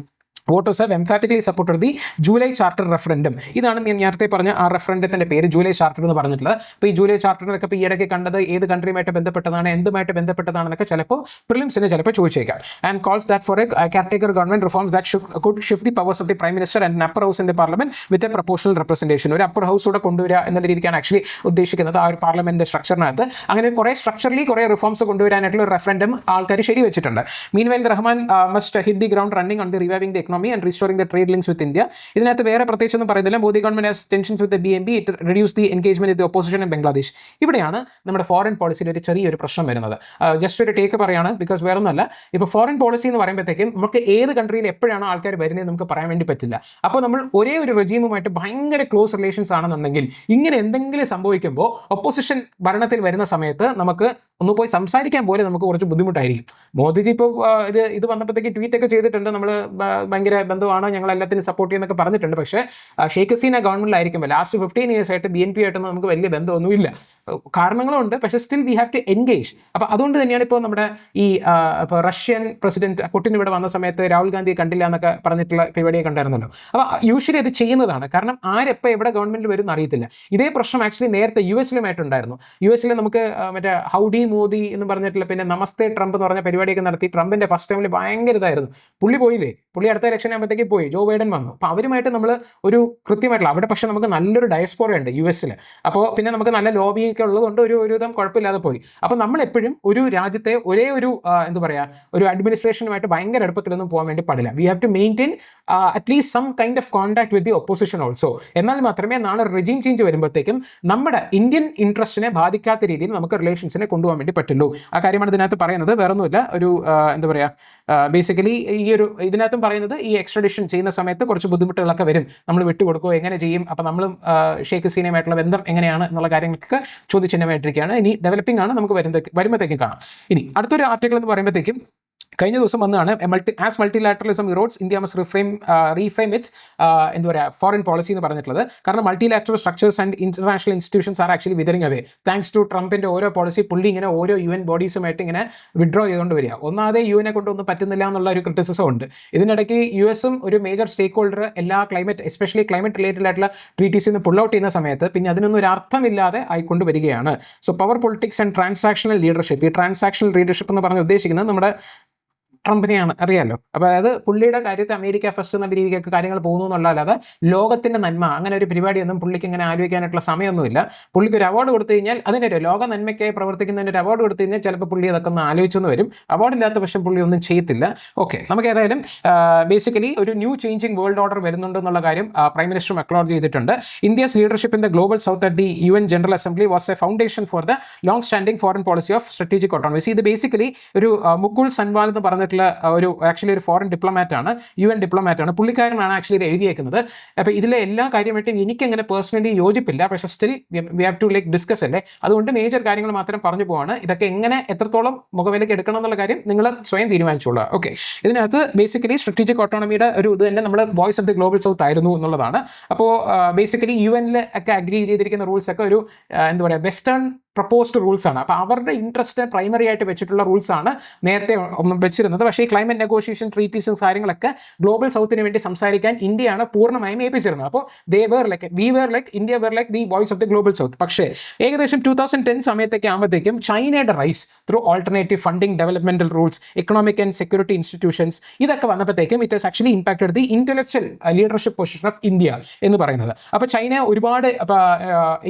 Voters have emphatically supported the July charter referendum. ഇതാണ് ഞാൻ നേരത്തെ പറഞ്ഞ ആ റെഫറൻഡത്തിൻ്റെ പേര്, ജൂലൈ ചാർട്ടർ എന്ന് പറഞ്ഞിട്ടുള്ളത്. അപ്പോൾ ഈ ജൂലൈ ചാർട്ടറിനൊക്കെ ഇപ്പോൾ ഈ ഇടയ്ക്ക് കണ്ടത് ഏത് കൺട്രിയുമായിട്ട് ബന്ധപ്പെട്ടതാണ്, എന്തുമായിട്ട് ബന്ധപ്പെട്ടതാണെന്നൊക്കെ ചിലപ്പോൾ പ്രിലിംസിന് ചിലപ്പോൾ ചോദിച്ചേക്കാം. And calls that for a caretaker government reforms that could shift the powers of the prime minister and upper house in the parliament with a proportional representation. ഒരു അപ്പർ ഹൗസ് കൂടെ കൊണ്ടുവരിക എന്നുള്ള രീതിക്കാണ് ആക്ച്വലി ഉദ്ദേശിക്കുന്നത് ആ ഒരു പാർലമെന്റ് സ്ട്രക്ചറിനകത്ത്. അങ്ങനെ കുറേ സ്ട്രക്ചറലി കുറേ റിഫോംസ് കൊണ്ടുവരാനായിട്ടുള്ള ഒരു റെഫറൻഡം ആൾക്കാർ ശരി വെച്ചിട്ടുണ്ട്. Meanwhile Rahman must hit the ground running on the reviving the economy and restoring the trade links with India. ഇതിനകത്ത് വേറെ പ്രത്യേകിച്ചൊന്നും പറയുന്നില്ല. Modi government has tensions with BNP, it reduce the engagement with the opposition in Bangladesh. ഇവിടെയാണ് നമ്മുടെ foreign പോളിസിയിൽ ഒരു ചെറിയൊരു പ്രശ്നം വരുന്നത്. ജസ്റ്റ് ഒരു ടേക്ക് പറയാണ്, ബിക്കോസ് വേറെ ഒന്നുമല്ല. ഇപ്പോൾ ഫോറിൻ പോളിസി എന്ന് പറയുമ്പോഴത്തേക്കും നമുക്ക് ഏത് കൺട്രിയിൽ എപ്പോഴാണ് ആൾക്കാർ വരുന്നത് നമുക്ക് പറയാൻ വേണ്ടി പറ്റില്ല. അപ്പോൾ നമ്മൾ ഒരേ ഒരു റെജീമുമായിട്ട് ഭയങ്കര ക്ലോസ് റിലേഷൻസ് ആണെന്നുണ്ടെങ്കിൽ ഇങ്ങനെ എന്തെങ്കിലും സംഭവിക്കുമ്പോൾ ഒപ്പോസിഷൻ ഭരണത്തിൽ വരുന്ന സമയത്ത് നമുക്ക് ഒന്ന് പോയി സംസാരിക്കാൻ പോലെ നമുക്ക് കുറച്ച് ബുദ്ധിമുട്ടായിരിക്കും. മോദിജി ഇപ്പോൾ ഇത് വന്നപ്പോഴത്തേക്ക് ട്വീറ്റൊക്കെ ചെയ്തിട്ടുണ്ട്, നമ്മൾ ഭയങ്കര ബന്ധമാണ്, ഞങ്ങൾ എല്ലാത്തിനും സപ്പോർട്ട് ചെയ്യുന്നൊക്കെ പറഞ്ഞിട്ടുണ്ട്. പക്ഷേ ഷെയ്ഖ് ഹസീന ഗവൺമെന്റിലായിരിക്കുമ്പോൾ ലാസ്റ്റ് 15 years ആയിട്ട് BNP ആയിട്ടൊന്നും നമുക്ക് വലിയ ബന്ധമൊന്നുമില്ല. കാരണങ്ങളുണ്ട്, പക്ഷേ still we have to engage. അപ്പോൾ അതുകൊണ്ട് തന്നെയാണ് ഇപ്പോൾ നമ്മുടെ ഈ ഇപ്പോൾ റഷ്യൻ പ്രസിഡന്റ് പുടിൻ ഇവിടെ വന്ന സമയത്ത് രാഹുൽ ഗാന്ധിയെ കണ്ടില്ല എന്നൊക്കെ പറഞ്ഞിട്ടുള്ള പരിപാടിയെ കണ്ടായിരുന്നല്ലോ. അപ്പോൾ യൂഷ്വലി അത് ചെയ്യുന്നതാണ്, കാരണം ആരെപ്പോൾ എവിടെ ഗവൺമെന്റ് വരും എന്നറിയത്തില്ല. ഇതേ പ്രശ്നം ആക്ച്വലി നേരത്തെ US-ലുമായിട്ടുണ്ടായിരുന്നു. US-ൽ നമുക്ക് മറ്റേ ഹൗഡി മോദി എന്ന് പറഞ്ഞിട്ടുള്ള, പിന്നെ നമസ്തേ ട്രംപ് എന്ന് പറഞ്ഞ പരിപാടിയൊക്കെ നടത്തി. ട്രംപിന്റെ ഫസ്റ്റ് ടൈമിൽ ഭയങ്കര ഇതായിരുന്നു. പുള്ളി പോയില്ലേ, പുള്ളി അടുത്ത ഇലക്ഷൻ ആകുമ്പോഴത്തേക്ക് പോയി, ജോ ബൈഡൻ വന്നു. അപ്പോൾ അവരുമായിട്ട് നമ്മൾ ഒരു കൃത്യമായിട്ടുള്ള അവിടെ, പക്ഷേ നമുക്ക് നല്ലൊരു ഡയസ്പോറ ഉണ്ട് US-ൽ. അപ്പോൾ പിന്നെ നമുക്ക് നല്ല ലോബിയൊക്കെ ഉള്ളതുകൊണ്ട് ഒരു വിധം കുഴപ്പമില്ലാതെ പോയി. അപ്പോൾ നമ്മളെപ്പോഴും ഒരു രാജ്യത്തെ ഒരേ ഒരു എന്താ പറയുക, ഒരു അഡ്മിനിസ്ട്രേഷനുമായിട്ട് ഭയങ്കര അടുപ്പത്തിലൊന്നും പോകാൻ വേണ്ടി പാടില്ല. We have to maintain at least some kind of contact with the opposition also. എന്നാൽ മാത്രമേ നാളെ റെജീം ചേഞ്ച് വരുമ്പോഴത്തേക്കും നമ്മുടെ ഇന്ത്യൻ ഇൻട്രസ്റ്റിനെ ബാധിക്കാത്ത രീതിയിൽ നമുക്ക് റിലേഷൻസിനെ കൊണ്ടുപോകാൻ വേണ്ടി പറ്റുള്ളൂ. ആ കാര്യമാണ് ഇതിനകത്ത് പറയുന്നത്, വേറൊന്നുമില്ല. ഒരു എന്താ പറയുക, ബേസിക്കലി ഈ ഒരു ഇതിനകത്തും പറയുന്നത് ഈ എക്സ്ട്രഡിഷൻ ചെയ്യുന്ന സമയത്ത് കുറച്ച് ബുദ്ധിമുട്ടുകളൊക്കെ വരും. നമ്മൾ വിട്ടുകൊടുക്കുകയോ എങ്ങനെ ചെയ്യും, അപ്പോൾ നമ്മളും ഷെയ്ഖ് ഹസീനയുമായിട്ടുള്ള ബന്ധം എങ്ങനെയാണ് എന്നുള്ള കാര്യങ്ങൾക്ക് ചോദ്യചിഹ്നമായിട്ടിരിക്കുകയാണ്. ഇനി ഡെവലപ്പിംഗ് ആണ്, നമുക്ക് വരുമ്പോഴത്തേക്കും കാണാം. ഇനി അടുത്തൊരു ആർട്ടിക്കിൾ എന്ന് പറയുമ്പോഴത്തേക്കും കഴിഞ്ഞ ദിവസം വന്നതാണ്, as multilateralism erodes India must reframe its എന്താ പറയുക ഫോറിൻ പോളിസി എന്ന് പറഞ്ഞിട്ടുള്ളത്. കാരണം multilateral structures and international institutions are actually withering away thanks to ട്രംപിൻ്റെ ഓരോ പോളിസി. പുള്ളി ഇങ്ങനെ ഓരോ UN ബോഡീസുമായിട്ട് ഇങ്ങനെ വിഡ്രോ ചെയ്തുകൊണ്ട് വരിക. ഒന്നാമതേ UN കൊണ്ടൊന്നും പറ്റുന്നില്ല എന്നുള്ള ഒരു ക്രിറ്റിസിസം ഉണ്ട്. ഇതിനിടയ്ക്ക് US-ഉം ഒരു മേജർ സ്റ്റേക്ക് ഹോൾഡർ എല്ലാ ക്ലൈമറ്റ്, എസ്പെഷ്യലി ക്ലൈമറ്റ് റിലേറ്റഡ് ആയിട്ടുള്ള ട്രീറ്റീസിൽ നിന്ന് പുൾ ഔട്ട് ചെയ്യുന്ന സമയത്ത് പിന്നെ അതിനൊന്നും ഒരു അർത്ഥമില്ലാതെ ആയിക്കൊണ്ട് വരികയാണ്. So power politics and transactional leadership, ഈ ട്രാൻസാക്ഷണൽ ലീഡർഷിപ്പ് എന്ന് പറഞ്ഞ് ഉദ്ദേശിക്കുന്നത് നമ്മുടെ ട്രംപിനെയാണ് അറിയാമല്ലോ. അപ്പോൾ അതായത് പുള്ളിയുടെ കാര്യത്തിൽ അമേരിക്ക ഫസ്റ്റ് എന്ന രീതിക്കൊക്കെ കാര്യങ്ങൾ പോകുന്നു എന്നുള്ളതല്ലാതെ ലോകത്തിൻ്റെ നന്മ അങ്ങനെ ഒരു പരിപാടിയൊന്നും പുള്ളിക്ക് ഇങ്ങനെ ആലോചിക്കാനായിട്ടുള്ള സമയമൊന്നുമില്ല. പുള്ളിക്ക് ഒരു അവാർഡ് കൊടുത്തു കഴിഞ്ഞാൽ അതിനൊരു ലോക നന്മയ്ക്കായി പ്രവർത്തിക്കുന്നതിന് ഒരു അവാർഡ് കൊടുത്തു കഴിഞ്ഞാൽ ചിലപ്പോൾ പുള്ളി അതൊക്കെ ഒന്ന് ആലോചിച്ചെന്ന് വരും. അവാർഡില്ലാത്ത പക്ഷം പുള്ളി ഒന്നും ചെയ്യത്തില്ല. ഓക്കെ, നമുക്ക് ഏതായാലും ബേസിക്കലി ഒരു ന്യൂ ചേഞ്ചിങ് വേൾഡ് ഓർഡർ വരുന്നുണ്ട് എന്നുള്ള കാര്യം പ്രൈം മിനിസ്റ്ററും അക്നോളജ് ചെയ്തിട്ടുണ്ട്. India's leadership in the global south at the UN general assembly was A foundation for the long standing foreign policy of strategic autonomy. ഇത് basically ഒരു മുകുൾ സൻവാൽ എന്ന് പറഞ്ഞിട്ടുള്ള ഒരു ആക്ച്വലി ഒരു ഫോറിൻ ഡിപ്ലോമാറ്റ് ആണ്, UN ഡിപ്ലോമാറ്റ് ആണ്. പുള്ളിക്കാരനാണ് actually ഇത് എഴുതിയേക്കുന്നത്. അപ്പോൾ ഇതിലെ എല്ലാ കാര്യമായിട്ടും എനിക്കങ്ങനെ പേഴ്സണലി യോജിപ്പില്ല, പക്ഷേ still we have to like discuss അല്ലേ. അതുകൊണ്ട് മേജർ കാര്യങ്ങൾ മാത്രം പറഞ്ഞു പോവാണ്. ഇതൊക്കെ എങ്ങനെ എത്രത്തോളം മുഖവിലേക്ക് എടുക്കണം എന്നുള്ള കാര്യം നിങ്ങൾ സ്വയം തീരുമാനിച്ചോളൂ. ഓക്കെ, ഇതിനകത്ത് ബേസിക്കലി സ്ട്രാറ്റജിക് ഓട്ടോണമിയുടെ ഒരു ഇത് തന്നെ നമ്മൾ voice of the global south ആയിരുന്നു എന്നുള്ളതാണ്. അപ്പോൾ ബേസിക്കലി UN ഒക്കെ അഗ്രി ചെയ്തിരിക്കുന്ന റൂൾസ് ഒക്കെ ഒരു എന്താ പറയുക വെസ്റ്റേൺ പ്രപ്പോസ്ഡ് റൂൾസ് ആണ്. അപ്പോൾ അവരുടെ ഇൻട്രസ്റ്റ് പ്രൈമറി ആയിട്ട് വെച്ചിട്ടുള്ള റൂൾസ് ആണ് നേരത്തെ വെച്ചിരുന്നത്. പക്ഷേ ഈ ക്ലൈമറ്റ് നെഗോഷിയേഷൻ ട്രീറ്റീസും കാര്യങ്ങളൊക്കെ ഗ്ലോബൽ സൗത്തിന് വേണ്ടി സംസാരിക്കാൻ ഇന്ത്യയാണ് പൂർണ്ണമായും ഏൽപ്പിച്ചിരുന്നത്. അപ്പോൾ India were like the voice of the global south. പക്ഷേ ഏകദേശം 2010 സമയത്തേക്ക് ആകുമ്പോഴത്തേക്കും ചൈനയുടെ rise through alternative funding, developmental rules, economic and security institutions ഇതൊക്കെ വന്നപ്പോഴത്തേക്കും it has actually impacted the intellectual leadership position of India എന്ന് പറയുന്നത്. അപ്പോൾ ചൈന ഒരുപാട്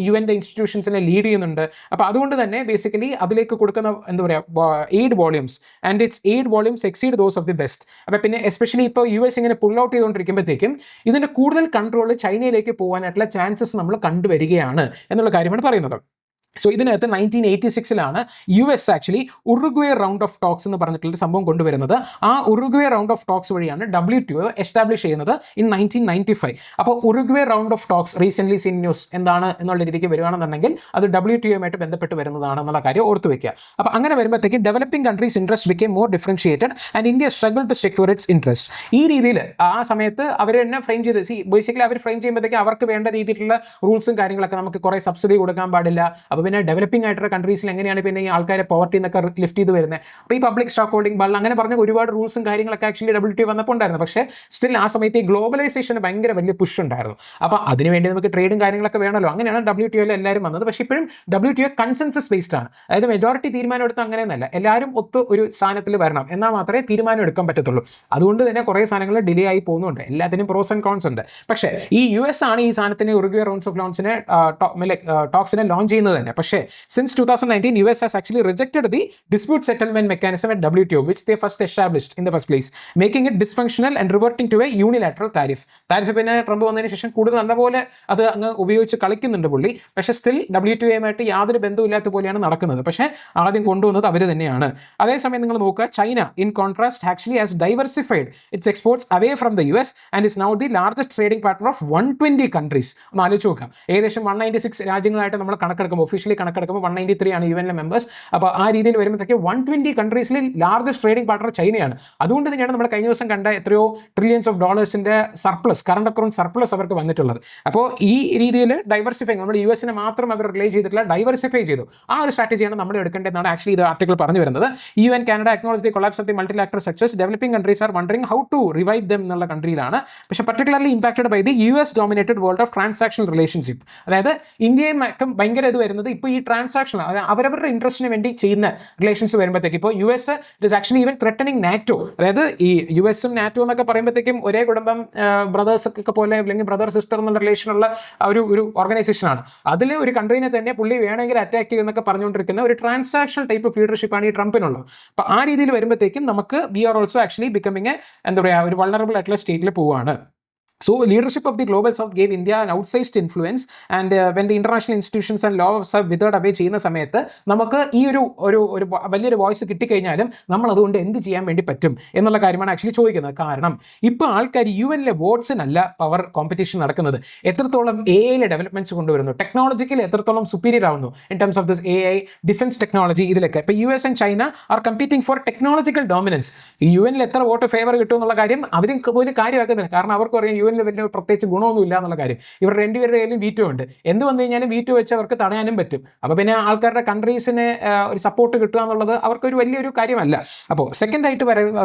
UN ഇൻസ്റ്റിറ്റ്യൂഷൻസിനെ ലീഡ് ചെയ്യുന്നുണ്ട്. അപ്പോൾ അതുകൊണ്ട് തന്നെ ബേസിക്കലി അതിലേക്ക് കൊടുക്കുന്ന എന്താ പറയുക aid volumes and it's aid volumes exceed those of the best. അപ്പോൾ പിന്നെ എസ്പെഷ്യലി ഇപ്പോൾ US ഇങ്ങനെ പുൾ ഔട്ട് ചെയ്തുകൊണ്ടിരിക്കുമ്പോഴത്തേക്കും ഇതിൻ്റെ കൂടുതൽ കൺട്രോൾ ചൈനയിലേക്ക് പോകാനായിട്ടുള്ള ചാൻസസ് നമ്മൾ കണ്ടുവരികയാണ് എന്നുള്ള കാര്യമാണ് പറയുന്നത്. സോ ഇതിനകത്ത് 1986 US actually Uruguay round of talks എന്ന് പറഞ്ഞിട്ടുള്ള സംഭവം കൊണ്ടുവരുന്നത്. ആ ഉറുഗ്വേ റൗണ്ട് ഓഫ് ടോക്സ് വഴിയാണ് WTO എസ്റ്റാബ്ലിഷ് ചെയ്യുന്നത് ഇൻ 1995. അപ്പോൾ Uruguay round of talks recently seen news എന്താണ് എന്നുള്ള രീതിക്ക് വരികയാണെന്നുണ്ടെങ്കിൽ അത് WTOയുമായിട്ട് ബന്ധപ്പെട്ട് വരുന്നതാണെന്നുള്ള കാര്യം ഓർത്ത് വയ്ക്കുക. അപ്പോൾ അങ്ങനെ വരുമ്പോഴത്തേക്ക് developing countries interest became more differentiated and India struggle to secure its interest. ഈ രീതിയിൽ ആ സമയത്ത് അവർ തന്നെ ഫ്രെയിം ചെയ്ത് ബേസിക്കലി അവർ ഫ്രെയിം ചെയ്യുമ്പോഴത്തേക്ക് അവർക്ക് വേണ്ട രീതിയിലുള്ള റൂൾസും കാര്യങ്ങളൊക്കെ നമുക്ക് കുറേ സബ്സിഡി കൊടുക്കാൻ പാടില്ല. അപ്പോൾ പിന്നെ ഡെവലപ്പിംഗ് ആയിട്ടുള്ള കൺട്രീസിൽ എങ്ങനെയാണ് പിന്നെ ഈ ആൾക്കാരെ പോവർട്ടി എന്നൊക്കെ ലിഫ്റ്റ് ചെയ്ത് വരുന്നത്. അപ്പോൾ ഈ പബ്ലിക് സ്റ്റോക്ക് ഹോൾഡിംഗ് ബൾ അങ്ങനെ പറഞ്ഞ ഒരുപാട് റൂൾസും കാര്യങ്ങളൊക്കെ ആക്ച്വലി WTO വന്നപ്പോൾ ഉണ്ടായിരുന്നു. പക്ഷേ സ്റ്റിൽ ആ സമയത്ത് ഈ ഗ്ലോബലൈസേഷന് ഭയങ്കര വലിയ പുഷ് ഉണ്ടായിരുന്നു. അപ്പോൾ അതിനുവേണ്ടി നമുക്ക് ട്രേഡും കാര്യങ്ങളൊക്കെ വേണമല്ലോ. അങ്ങനെയാണ് WTOയിൽ എല്ലാവരും വന്നത്. പക്ഷേ ഇപ്പോഴും WTO കൺസെൻസസ് ബേസ്ഡ് ആണ്. അതായത് മെജോറിറ്റി തീരുമാനം എടുത്ത് അങ്ങനെയൊന്നല്ല, എല്ലാവരും ഒത്ത് ഒരു സ്ഥാനത്തിൽ വരണം എന്നാൽ മാത്രമേ തീരുമാനം എടുക്കാൻ പറ്റത്തുള്ളൂ. അതുകൊണ്ട് തന്നെ കുറേ സാധനങ്ങൾ ഡിലേ ആയി പോകുന്നുണ്ട്. എല്ലാത്തിനും പ്രോസ് ആൻഡ് കോൺസ് ഉണ്ട്. പക്ഷേ ഈ US ആണ് ഈ സാധനത്തിന് ഉറുഗ്വേ റൗണ്ട്സ് ഓഫ് ലോഞ്ചിനെ ടോക്സിനെ ലോഞ്ച് ചെയ്യുന്നത് തന്നെ. പക്ഷേ since 2019 US has actually rejected the dispute settlement mechanism at WTO which they first established in the first place, making it dysfunctional and reverting to a unilateral tariff. പിന്നെ Trump വന്നതിന് ശേഷം കൂടുതൽ നല്ലപോലെ അത് അങ്ങ് ഉപയോഗിച്ച് കളിക്കുന്നുണ്ട് പുള്ളി. പക്ഷേ സ്റ്റിൽ WTOയുമായിട്ട് യാതൊരു ബന്ധമില്ലാത്ത പോലെയാണ് നടക്കുന്നത്. പക്ഷേ ആദ്യം കൊണ്ടുവന്നത് അവർ തന്നെയാണ്. അതേസമയം നിങ്ങൾ നോക്കുക, China in contrast actually has diversified it's exports away from the US and is now the largest trading partner of 120 countries. ഒന്ന് ആലോചിച്ച് നോക്കാം, ഏകദേശം 196 രാജ്യങ്ങളായിട്ട് നമ്മൾ കണക്കെടുക്കുമ്പോൾ ഒഫീഷ്യലി കണക്കെടുക്കുമ്പോൾ 193 ആണ് UN മെമ്പേഴ്സ്. അപ്പോൾ ആ രീതിയിൽ വരുമ്പോഴത്തേക്ക് 120 കൺട്രീസിൽ ലാർജസ്റ്റ് ട്രേഡിംഗ് പാർട്ണർ ചൈനയാണ്. അതുകൊണ്ട് തന്നെയാണ് നമ്മൾ കഴിഞ്ഞ ദിവസം കണ്ട എത്രയോ ട്രില്യൻസ് ഓഫ് ഡോളേഴ്സിൻ്റെ സർപ്ലസ്, കറണ്ട് അക്കൗണ്ട് സർപ്ലസ് അവർക്ക് വന്നിട്ടുള്ളത്. അപ്പോൾ ഈ രീതിയിൽ ഡൈവേഴ്സിഫൈ, നമ്മുടെ USനെ മാത്രം അവർ റിലേ ചെയ്തിട്ടില്ല, ഡൈവേഴ്സിഫൈ ചെയ്തു. ആ ഒരു സ്ട്രാറ്റജിയാണ് നമ്മൾ എടുക്കേണ്ടതെന്നാണ് ആക്ച്വലി ഇത് ആർട്ടിക്കിൾ പറഞ്ഞു വരുന്നത്. UN Canada acknowledge the collapse of the multilateral structures. Developing countries are wondering how to revive them എന്നുള്ള കൺട്രിയിലാണ്. പക്ഷേ particularly impacted by the US dominated world of transactional relationship. അതായത് ഇന്ത്യയും ഭയങ്കര ഇത് വരുന്നത് ഇപ്പോൾ ഈ ട്രാൻസാക്ഷൻ അവരവരുടെ ഇൻട്രസ്റ്റിന് വേണ്ടി ചെയ്യുന്ന റിലേഷൻസ് വരുമ്പോഴത്തേക്ക് ഇപ്പോൾ US it is actually even threatening NATO. അതായത് ഈ USും നാറ്റോ എന്നൊക്കെ പറയുമ്പോഴത്തേക്കും ഒരേ കുടുംബം, ബ്രദേഴ്സ് ഒക്കെ പോലെ അല്ലെങ്കിൽ ബ്രദർ സിസ്റ്റർ എന്നുള്ള റിലേഷനുള്ള ഒരു ഓർഗനൈസേഷനാണ്. അതിൽ ഒരു കൺട്രീനെ തന്നെ പുള്ളി വേണമെങ്കിൽ അറ്റാക്ക് ചെയ്യുമെന്നൊക്കെ പറഞ്ഞുകൊണ്ടിരിക്കുന്ന ഒരു ട്രാൻസാക്ഷണൽ ടൈപ്പ് ഓഫ് ലീഡർഷിപ്പാണ് ഈ ട്രംപിനുള്ളത്. അപ്പോൾ ആ രീതിയിൽ വരുമ്പോഴത്തേക്കും നമുക്ക് we are also actually becoming എന്താ പറയുക ഒരു വൾണറബിൾ ആയിട്ടുള്ള സ്റ്റേറ്റിൽ പോവുകയാണ്. So, leadership of the global south gave India an outsized influence and when the international institutions and laws have withered away ചെയ്യുന്ന സമയത്ത് നമുക്ക് ഈ ഒരു വലിയൊരു വോയിസ് കിട്ടിക്കഴിഞ്ഞാലും നമ്മൾ അതുകൊണ്ട് എന്ത് ചെയ്യാൻ വേണ്ടി പറ്റും എന്നുള്ള കാര്യമാണ് ആക്ച്വലി ചോദിക്കുന്നത്. കാരണം ഇപ്പോൾ ആൾക്കാർ UN വോട്ട്സിനല്ല പവർ കോമ്പറ്റീഷൻ നടക്കുന്നത്. എത്രത്തോളം AI ഡെവലപ്മെൻറ്റ്സ് കൊണ്ടുവരുന്നു, ടെക്നോളജിക്കലി എത്രത്തോളം സുപ്പീരിയർ ആവുന്നു in terms of this AI defence technology, ഇതിലൊക്കെ ഇപ്പോൾ US and China are competing for technological dominance. UN എത്ര വോട്ട് ഫേവർ കിട്ടും എന്നുള്ള കാര്യം അവരും പോലും കാര്യമാക്കുന്നില്ല. കാരണം അവർക്ക് അറിയാം യുഎനിൽ വലിയ പ്രത്യേകിച്ച് ഗുണമൊന്നുമില്ല എന്നുള്ള കാര്യം. ഇവർ രണ്ടുപേരുടെ കയ്യിലും വീറ്റോ ഉണ്ട്. എന്ത് വന്നു കഴിഞ്ഞാലും വീറ്റോ വെച്ച് അവർക്ക് തടയാനും പറ്റും. അപ്പോൾ പിന്നെ ആൾക്കാരുടെ കൺട്രീസിന് ഒരു സപ്പോർട്ട് കിട്ടുക എന്നുള്ളത് അവർക്കൊരു വലിയൊരു കാര്യമല്ല. അപ്പോൾ സെക്കൻഡായിട്ട്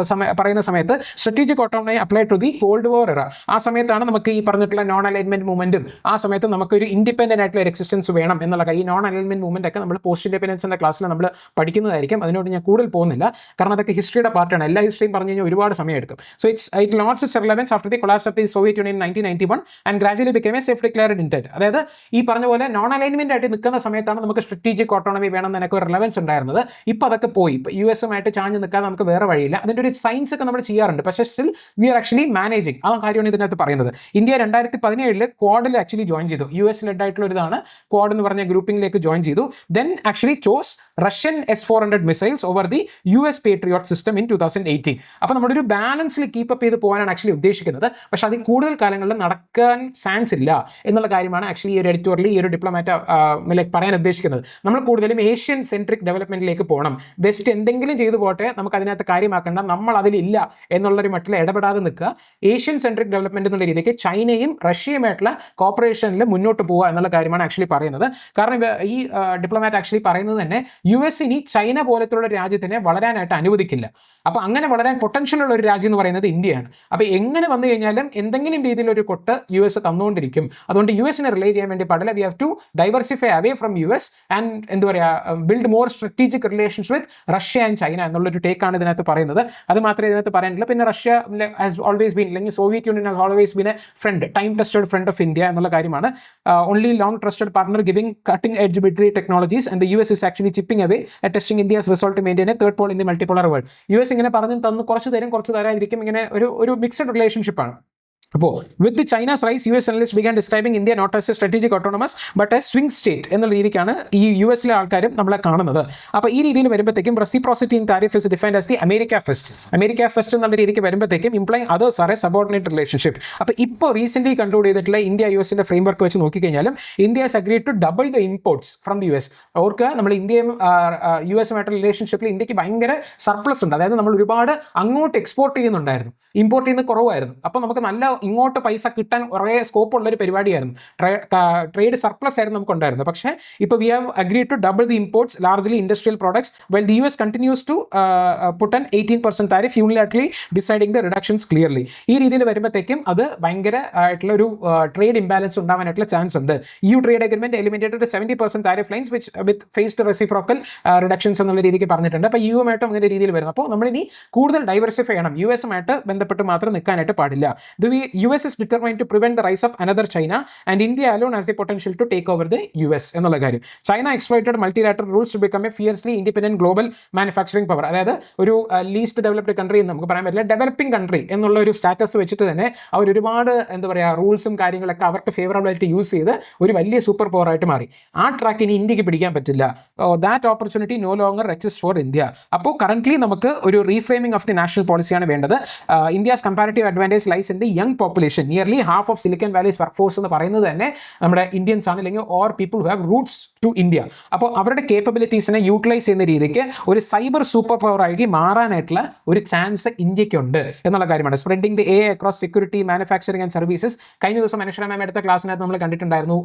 പറയുന്ന സമയത്ത് strategic autonomy apply to the cold war era. ആ സമയത്താണ് നമുക്ക് ഈ പറഞ്ഞിട്ടുള്ള നോൺ അലൈൻമെന്റ് മൂവ്മെന്റും ആ സമയത്ത് നമുക്കൊരു ഇൻഡിപെൻഡന്റ് ആയിട്ടുള്ള ഒരു എക്സിസ്റ്റൻസ് വേണം എന്നുള്ള കാര്യം. ഈ നോൺ അലൈൻമെന്റ് മൂവ്മെന്റ് ഒക്കെ നമ്മൾ പോസ്റ്റ് ഇൻഡിപെൻഡൻസിന്റെ ക്ലാസ്സിൽ നമ്മൾ പഠിക്കുന്നതായിരിക്കും. അതിനോട് ഞാൻ കൂടുതൽ പോകുന്നില്ല, കാരണം അതൊക്കെ ഹിസ്റ്ററിയുടെ പാർട്ടാണ്. എല്ലാ ഹിസ്റ്ററിയും പറഞ്ഞു കഴിഞ്ഞാൽ ഒരുപാട് സമയം എടുക്കും. So it lost it's relevance after the collapse of the Soviet union 1991 and gradually became A self declared intent. അതായത് ഈ പറഞ്ഞ പോലെ നോൺ അലൈൻമെന്റ് ആയിട്ട് നിൽക്കുന്ന സമയത്താണ് നമുക്ക് സ്ട്രാറ്റജിക് ഓട്ടോണമി വേണം എന്നൊക്കെ ഒരു റിലവൻസ് ഉണ്ടായിരുന്നത്. ഇപ്പോൾ അതൊക്കെ പോയി. ഇപ്പോൾ യുഎസുമായിട്ട് ചാഞ്ഞ് നിൽക്കാൻ നമുക്ക് വേറെ വഴിയില്ല. അതിൻ്റെ ഒരു സയൻസ് ഒക്കെ നമ്മൾ ചെയ്യാറുണ്ട്, പക്ഷേ still V are actually managing. ആ കാര്യമാണ് ഇതിനകത്ത് പറയുന്നത്. ഇന്ത്യ 2017 ക്വാഡിൽ ആക്ച്വലി ജോയിൻ ചെയ്തു. US ലെഡ് ആയിട്ടുള്ള ഒരു ഇതാണ് ക്വാഡ് എന്ന് പറഞ്ഞ ഗ്രൂപ്പിംഗിലേക്ക് ജോയിൻ ചെയ്തു. Then actually chose Russian S-400 missiles over the US patriot system in 2018. അപ്പോൾ നമ്മുടെ ഒരു ബാലൻസിൽ കീപ്പ് അപ്പ് ചെയ്ത് പോകാനാണ് ആക്ച്വലി ഉദ്ദേശിക്കുന്നത്. പക്ഷേ അതിൽ കൂടുതൽ കാലങ്ങളിൽ നടക്കാൻ ചാൻസ് ഇല്ല എന്നുള്ള കാര്യമാണ് ആക്ച്വലി ഈ ഒരു എഡിറ്റോറിയൽ ഈ ഒരു ഡിപ്ലോമാറ്റ് പറയാൻ ഉദ്ദേശിക്കുന്നത്. നമ്മൾ കൂടുതലും ഏഷ്യൻ സെൻട്രിക് ഡെവലപ്മെന്റിലേക്ക് പോകണം. വെസ്റ്റ് എന്തെങ്കിലും ചെയ്തു പോട്ടെ, നമുക്ക് അതിനകത്ത് കാര്യമാക്കേണ്ട, നമ്മൾ അതിലില്ല എന്നുള്ളൊരു മട്ടിൽ ഇടപെടാതെ നിൽക്കുക. ഏഷ്യൻ സെൻട്രിക് ഡെവലപ്മെന്റ് എന്നുള്ള രീതിക്ക് ചൈനയും റഷ്യയുമായിട്ടുള്ള കോപ്പറേഷനിൽ മുന്നോട്ട് പോകുക എന്നുള്ള കാര്യമാണ് ആക്ച്വലി പറയുന്നത്. കാരണം ഈ ഡിപ്ലോമാറ്റ് ആക്ച്വലി പറയുന്നത് തന്നെ US ഇനി ചൈന പോലത്തുള്ള രാജ്യത്തിനെ വളരാനായിട്ട് അനുവദിക്കില്ല. അപ്പോൾ അങ്ങനെ വളരാൻ പൊട്ടൻഷ്യൽ ഉള്ള ഒരു രാജ്യം എന്ന് പറയുന്നത് ഇന്ത്യയാണ്. അപ്പോൾ എങ്ങനെ വന്നു കഴിഞ്ഞാലും എന്തെങ്കിലും രീതിയിലൊരു കൊട്ട് US തന്നുകൊണ്ടിരിക്കും. അതുകൊണ്ട് US-നെ റിലേ ചെയ്യാൻ വേണ്ടി പാടില്ല. We have to diversify away from US and എന്താ പറയുക, build more strategic relations with Russia and China എന്നുള്ളൊരു ടേക്കാണ് ഇതിനകത്ത് പറയുന്നത്. അത് മാത്രമേ ഇതിനകത്ത് പറയാനില്ല. പിന്നെ റഷ്യ ഹാസ് ഓൾവേസ് ബീൻ, അല്ലെങ്കിൽ Soviet Union has always been a friend, time tested friend of India എന്നുള്ള കാര്യമാണ്. Only long trusted partner giving cutting edge military technologies and US is actually chipping away at testing India's resolve to maintain a third pole in the multipolar world. US ഇങ്ങനെ പറഞ്ഞു തന്നു കുറച്ച് തരും കുറച്ച് തരാതിരിക്കും, ഇങ്ങനെ ഒരു മിക്സഡ് റിലേഷൻഷിപ്പാണ്. അപ്പോൾ with China's rise US analyst began describing India not as a strategic autonomous but a swing state എന്നുള്ള രീതിക്കാണ് ഈ US-ലെ ആൾക്കാരും നമ്മളെ കാണുന്നത്. അപ്പോൾ ഈ രീതിയിൽ വരുമ്പോഴത്തേക്കും reciprocity in tariff is defined as the America first എന്നുള്ള രീതിക്ക് വരുമ്പോഴത്തേക്കും implying others are a subordinate relationship. അപ്പോൾ ഇപ്പോൾ റീസെൻ്റ്ലി കൺക്ലൂഡ് ചെയ്തിട്ടുള്ള ഇന്ത്യ US-ന്റെ ഫ്രെയിംവർക്ക് വെച്ച് നോക്കിക്കഴിഞ്ഞാലും India has agreed to double the imports from the US. അവർക്ക് നമ്മൾ ഇന്ത്യയും US-ഉമായിട്ടുള്ള റിലേഷൻഷിപ്പിൽ ഇന്ത്യക്ക് ഭയങ്കര സർപ്ലസ് ഉണ്ട്. അതായത് നമ്മൾ ഒരുപാട് അങ്ങോട്ട് എക്സ്പോർട്ട് ചെയ്യുന്നുണ്ടായിരുന്നു, ഇമ്പോർട്ട് ചെയ്യുന്നത് കുറവായിരുന്നു. അപ്പോൾ നമുക്ക് നല്ല ഇങ്ങോട്ട് പൈസ കിട്ടാൻ കുറേ സ്കോപ്പ് ഉള്ളൊരു പരിപാടിയായിരുന്നു. ട്രേഡ് സർപ്ലസ് ആയിരുന്നു നമുക്കുണ്ടായിരുന്നു. പക്ഷേ ഇപ്പോൾ we have agreed to double the imports largely industrial products well the US continues to put an 18% tariff unilaterally deciding the reductions clearly. ഈ രീതിയിൽ വരുമ്പോഴത്തേക്കും അത് ഭയങ്കര ആയിട്ടുള്ള ഒരു ട്രേഡ് ഇംബാലൻസ് ഉണ്ടാവാനായിട്ടുള്ള ചാൻസ് ഉണ്ട്. EU trade agreement eliminated 70% tariff lines with phased reciprocal reductions എന്നുള്ള രീതിക്ക് പറഞ്ഞിട്ടുണ്ട്. അപ്പോൾ EU-മായിട്ടും അങ്ങനെ രീതിയിൽ വരുന്നു. അപ്പോൾ നമ്മളിനി കൂടുതൽ ഡൈവേഴ്സിഫൈ ചെയ്യണം. US-ഉമായിട്ട് ബന്ധപ്പെട്ട് മാത്രം നിൽക്കാനായിട്ട് പാടില്ല. US is determined to prevent the rise of another China and India alone has the potential to take over the US എന്നുള്ള കാര്യം. China exploited multilateral rules to become a fiercely independent global manufacturing power. അതായത് ഒരു least developed country എന്ന് നമുക്ക് പറയാൻ പറ്റില്ല, developing country എന്നുള്ള ഒരു സ്റ്റാറ്റസ് വെച്ചിട്ട് തന്നെ അവർ ഒരുപാട് എന്താ പറയുക റൂൾസും കാര്യങ്ങളൊക്കെ അവർക്ക് ഫേവറബിൾ ആയിട്ട് യൂസ് ചെയ്ത് ഒരു വലിയ സൂപ്പർ പവർ ആയിട്ട് മാറി. ആ ട്രാക്ക് ഇനി ഇന്ത്യക്ക് പിടിക്കാൻ പറ്റില്ല. That opportunity no longer exist for India. അപ്പോൾ കറന്റ്ലി നമുക്ക് ഒരു റീഫ്രെയിമിംഗ് ഓഫ് ദി നാഷണൽ പോളിസിയാണ് വേണ്ടത്. India's comparative advantage lies in the young population. Nearly half of Silicon Valley's workforce എന്ന് പറയുന്നത് തന്നെ നമ്മുടെ ഇന്ത്യൻസ് ആണ്, അല്ലെങ്കിൽ or people who have roots to India. അപ്പോൾ അവരുടെ കേപ്പബിലിറ്റീസിനെ യൂട്ടിലൈസ് ചെയ്യുന്ന രീതിക്ക് ഒരു സൈബർ സൂപ്പർ പവർ ആയി മാറാനായിട്ടുള്ള ഒരു ചാൻസ് ഇന്ത്യക്കുണ്ട് എന്നുള്ള കാര്യമാണ്. Spreading the AI across security, manufacturing and services. കഴിഞ്ഞ ദിവസം അനശ്വര മാം എടുത്ത ക്ലാസ്സിനകത്ത് നമ്മൾ കണ്ടിട്ടുണ്ടായിരുന്നു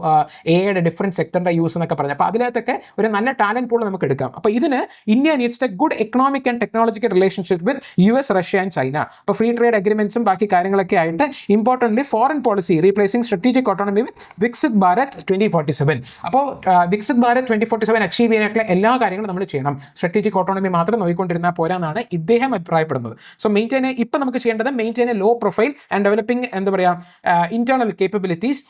AI ഡിഫറെൻറ്റ് സെക്ടറിൻ്റെ യൂസ് എന്നൊക്കെ പറഞ്ഞത്. അപ്പോൾ അതിനകത്തൊക്കെ ഒരു നല്ല ടാലൻറ്റ് പൂൾ നമുക്ക് എടുക്കാം. അപ്പോൾ ഇതിന് India needs a good economic and technological relationship with US, Russia and China. അപ്പോൾ ഫ്രീ ട്രേഡ് അഗ്രിമെന്റ്സും ബാക്കി കാര്യങ്ങളൊക്കെ ആയിട്ട് importantly foreign policy replacing strategic autonomy with Viksit Bharat 2047. അപ്പോൾ വികസിത് ഭാരത് 2047 അച്ചീവ് ചെയ്യാനായിട്ടുള്ള എല്ലാ കാര്യങ്ങളും നമ്മൾ ചെയ്യണം. സ്ട്രാറ്റജിക് ഓട്ടോണമി മാത്രം നോക്കിക്കൊണ്ടിരുന്നാൽ പോരാന്നാണ് ഇദ്ദേഹം അഭിപ്രായപ്പെടുന്നത്. സോ മെയിൻറ്റെയിൻ ഇപ്പം നമുക്ക് ചെയ്യേണ്ടത് maintain a low profile and developing എന്താ പറയുക internal capabilities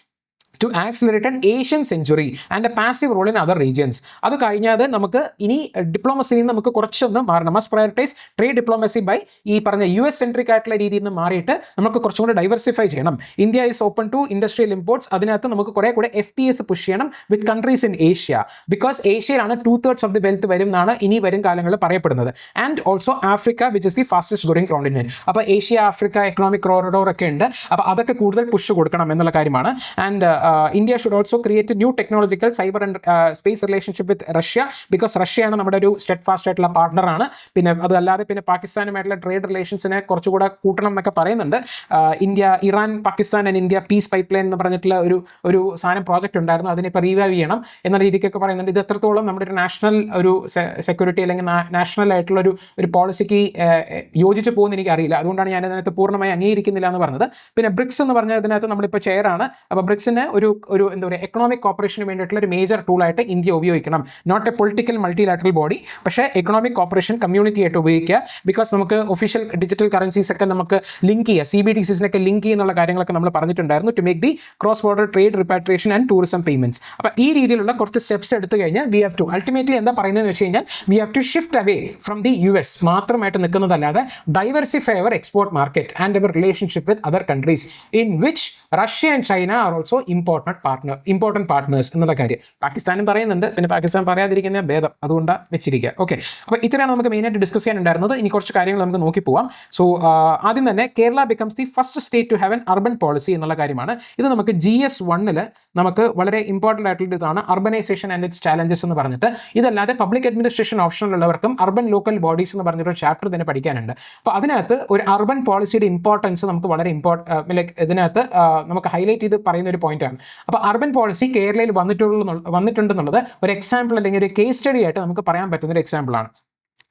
to accelerate an Asian century and a passive role in other regions. അത് കഴിഞ്ഞാൽ നമുക്ക് ഇനി ഡിപ്ലോമസിയിൽ നിന്ന് നമുക്ക് കുറച്ചൊന്ന് മാറണം. Must prioritise trade diplomacy by ഈ പറഞ്ഞ US സെൻട്രിക് ആയിട്ടുള്ള രീതിയിൽ നിന്ന് മാറിയിട്ട് നമുക്ക് കുറച്ചും കൂടെ ഡൈവേഴ്സിഫൈ ചെയ്യണം. India is open to industrial imports. അതിനകത്ത് നമുക്ക് കുറേ കൂടെ FTAs പുഷ് ചെയ്യണം with countries in Asia. Because ഏഷ്യയിലാണ് 2/3 ഓഫ് ദി വെൽത്ത് വരും എന്നാണ് ഇനി വരും കാലങ്ങളിൽ പറയപ്പെടുന്നത്. And also Africa which is the fastest growing continent. അപ്പോൾ ഏഷ്യ ആഫ്രിക്ക എക്കണോമിക് കോറിഡോർ ഒക്കെ ഉണ്ട്. അപ്പോൾ അതൊക്കെ കൂടുതൽ പുഷ് കൊടുക്കണം എന്നുള്ള കാര്യമാണ്. And India should also create new technological cyber and space relationship with Russia, because റഷ്യയാണ് നമ്മുടെ ഒരു സ്റ്റെഡ് ഫാസ്റ്റ് ആയിട്ടുള്ള പാർട്ണറാണ്. പിന്നെ അതല്ലാതെ പിന്നെ പാകിസ്ഥാനുമായിട്ടുള്ള ട്രേഡ് റിലേഷൻസിനെ കുറച്ചുകൂടെ കൂട്ടണം എന്നൊക്കെ പറയുന്നുണ്ട്. India Iran Pakistan and India peace pipe line എന്ന് പറഞ്ഞിട്ടുള്ള ഒരു സാധനം പ്രോജക്റ്റ് ഉണ്ടായിരുന്നു, അതിനിപ്പോൾ റീവൈവ് ചെയ്യണം എന്ന രീതിക്കൊക്കെ പറയുന്നുണ്ട്. ഇത് എത്രത്തോളം നമ്മുടെ ഒരു നാഷണൽ ഒരു സെക്യൂരിറ്റി അല്ലെങ്കിൽ നാഷണൽ ആയിട്ടുള്ള ഒരു പോളിസിക്ക് യോജിച്ച് പോകുന്ന എനിക്കറിയില്ല. അതുകൊണ്ടാണ് ഞാൻ ഇതിനകത്ത് പൂർണ്ണമായി അംഗീകരിക്കുന്നില്ല എന്ന് പറഞ്ഞത്. പിന്നെ ബ്രിക്സ് എന്ന് പറഞ്ഞാൽ ഇതിനകത്ത് നമ്മളിപ്പോൾ ചെയറാണ്. അപ്പോൾ ബ്രിക്സിന് ഒരു എന്താ പറയുക എക്കണോമിക് കോപ്പറേഷന് വേണ്ടിയിട്ടുള്ള ഒരു മേജർ ടൂളായിട്ട് ഇന്ത്യ ഉപയോഗിക്കണം. Not a political multilateral body, പക്ഷേ എക്കണോമിക് കോപ്പറേഷൻ കമ്മ്യൂണിറ്റി ആയിട്ട് ഉപയോഗിക്കുക. ബിക്കോസ് നമുക്ക് ഒഫീഷ്യൽ ഡിജിറ്റൽ കറൻസീസ് ഒക്കെ നമുക്ക് ലിങ്ക് ചെയ്യുക, CBDCസിനൊക്കെ ലിങ്ക് ചെയ്യുന്നുള്ള കാര്യങ്ങളൊക്കെ നമ്മൾ പറഞ്ഞിട്ടുണ്ടായിരുന്നു, to make the cross border trade repatriation and tourism payments. അപ്പോൾ ഈ രീതിയിലുള്ള കുറച്ച് സ്റ്റെപ്സ് എടുത്തു കഴിഞ്ഞാൽ വി ഹാവ് ടു അൾട്ടിമേറ്റ്ലി എന്താ പറയുന്നതെന്ന് വെച്ച് കഴിഞ്ഞാൽ we have to shift away from the US മാത്രമായിട്ട് നിൽക്കുന്നതല്ലാതെ diversify our export market and our relationship with other countries in which Russia and China are also important partners എന്നുള്ള കാര്യം പാകിസ്ഥാനും പറയുന്നുണ്ട്. പിന്നെ പാകിസ്ഥാൻ പറയാതിരിക്കുന്ന ഭേദം, അതുകൊണ്ടാണ് വെച്ചിരിക്കുക. ഓക്കെ, അപ്പോൾ ഇത്രയാണ് നമുക്ക് മെയിനായിട്ട് ഡിസ്കസ് ചെയ്യാനുണ്ടായിരുന്നത്. ഇനി കുറച്ച് കാര്യങ്ങൾ നമുക്ക് നോക്കി പോവാം. സോ ആദ്യം തന്നെ Kerala becomes the first state to have an urban policy എന്നുള്ള കാര്യമാണ്. ഇത് നമുക്ക് GS1 നമുക്ക് വളരെ ഇമ്പോർട്ടൻ്റ് ആയിട്ടുള്ള ഇതാണ് അർബനൈസേഷൻ ആൻഡ് ഇറ്റ്സ് ചാലഞ്ചസ് എന്ന് പറഞ്ഞിട്ട്. ഇതല്ലാതെ പബ്ലിക് അഡ്മിനിസ്ട്രേഷൻ ഓപ്ഷനിലുള്ളവർക്കും അർബൻ ലോക്കൽ ബോഡീസ് എന്ന് പറഞ്ഞൊരു ചാപ്റ്റർ തന്നെ പഠിക്കാനുണ്ട്. അപ്പോൾ അതിനകത്ത് ഒരു അർബൻ പോളിസിയുടെ ഇമ്പോർട്ടൻസ് നമുക്ക് വളരെ ലൈക്ക് ഇതിനകത്ത് നമുക്ക് ഹൈലൈറ്റ് ചെയ്ത് പറയുന്ന ഒരു പോയിന്റാണ്. അപ്പോൾ അർബൻ പോളിസി കേരളയിൽ വന്നിട്ടുണ്ടെന്നുള്ളത് ഒരു എക്സാമ്പിൾ അല്ലെങ്കിൽ ഒരു കേസ് സ്റ്റഡി ആയിട്ട് നമുക്ക് പറയാൻ പറ്റുന്ന ഒരു എക്സാമ്പിളാണ്.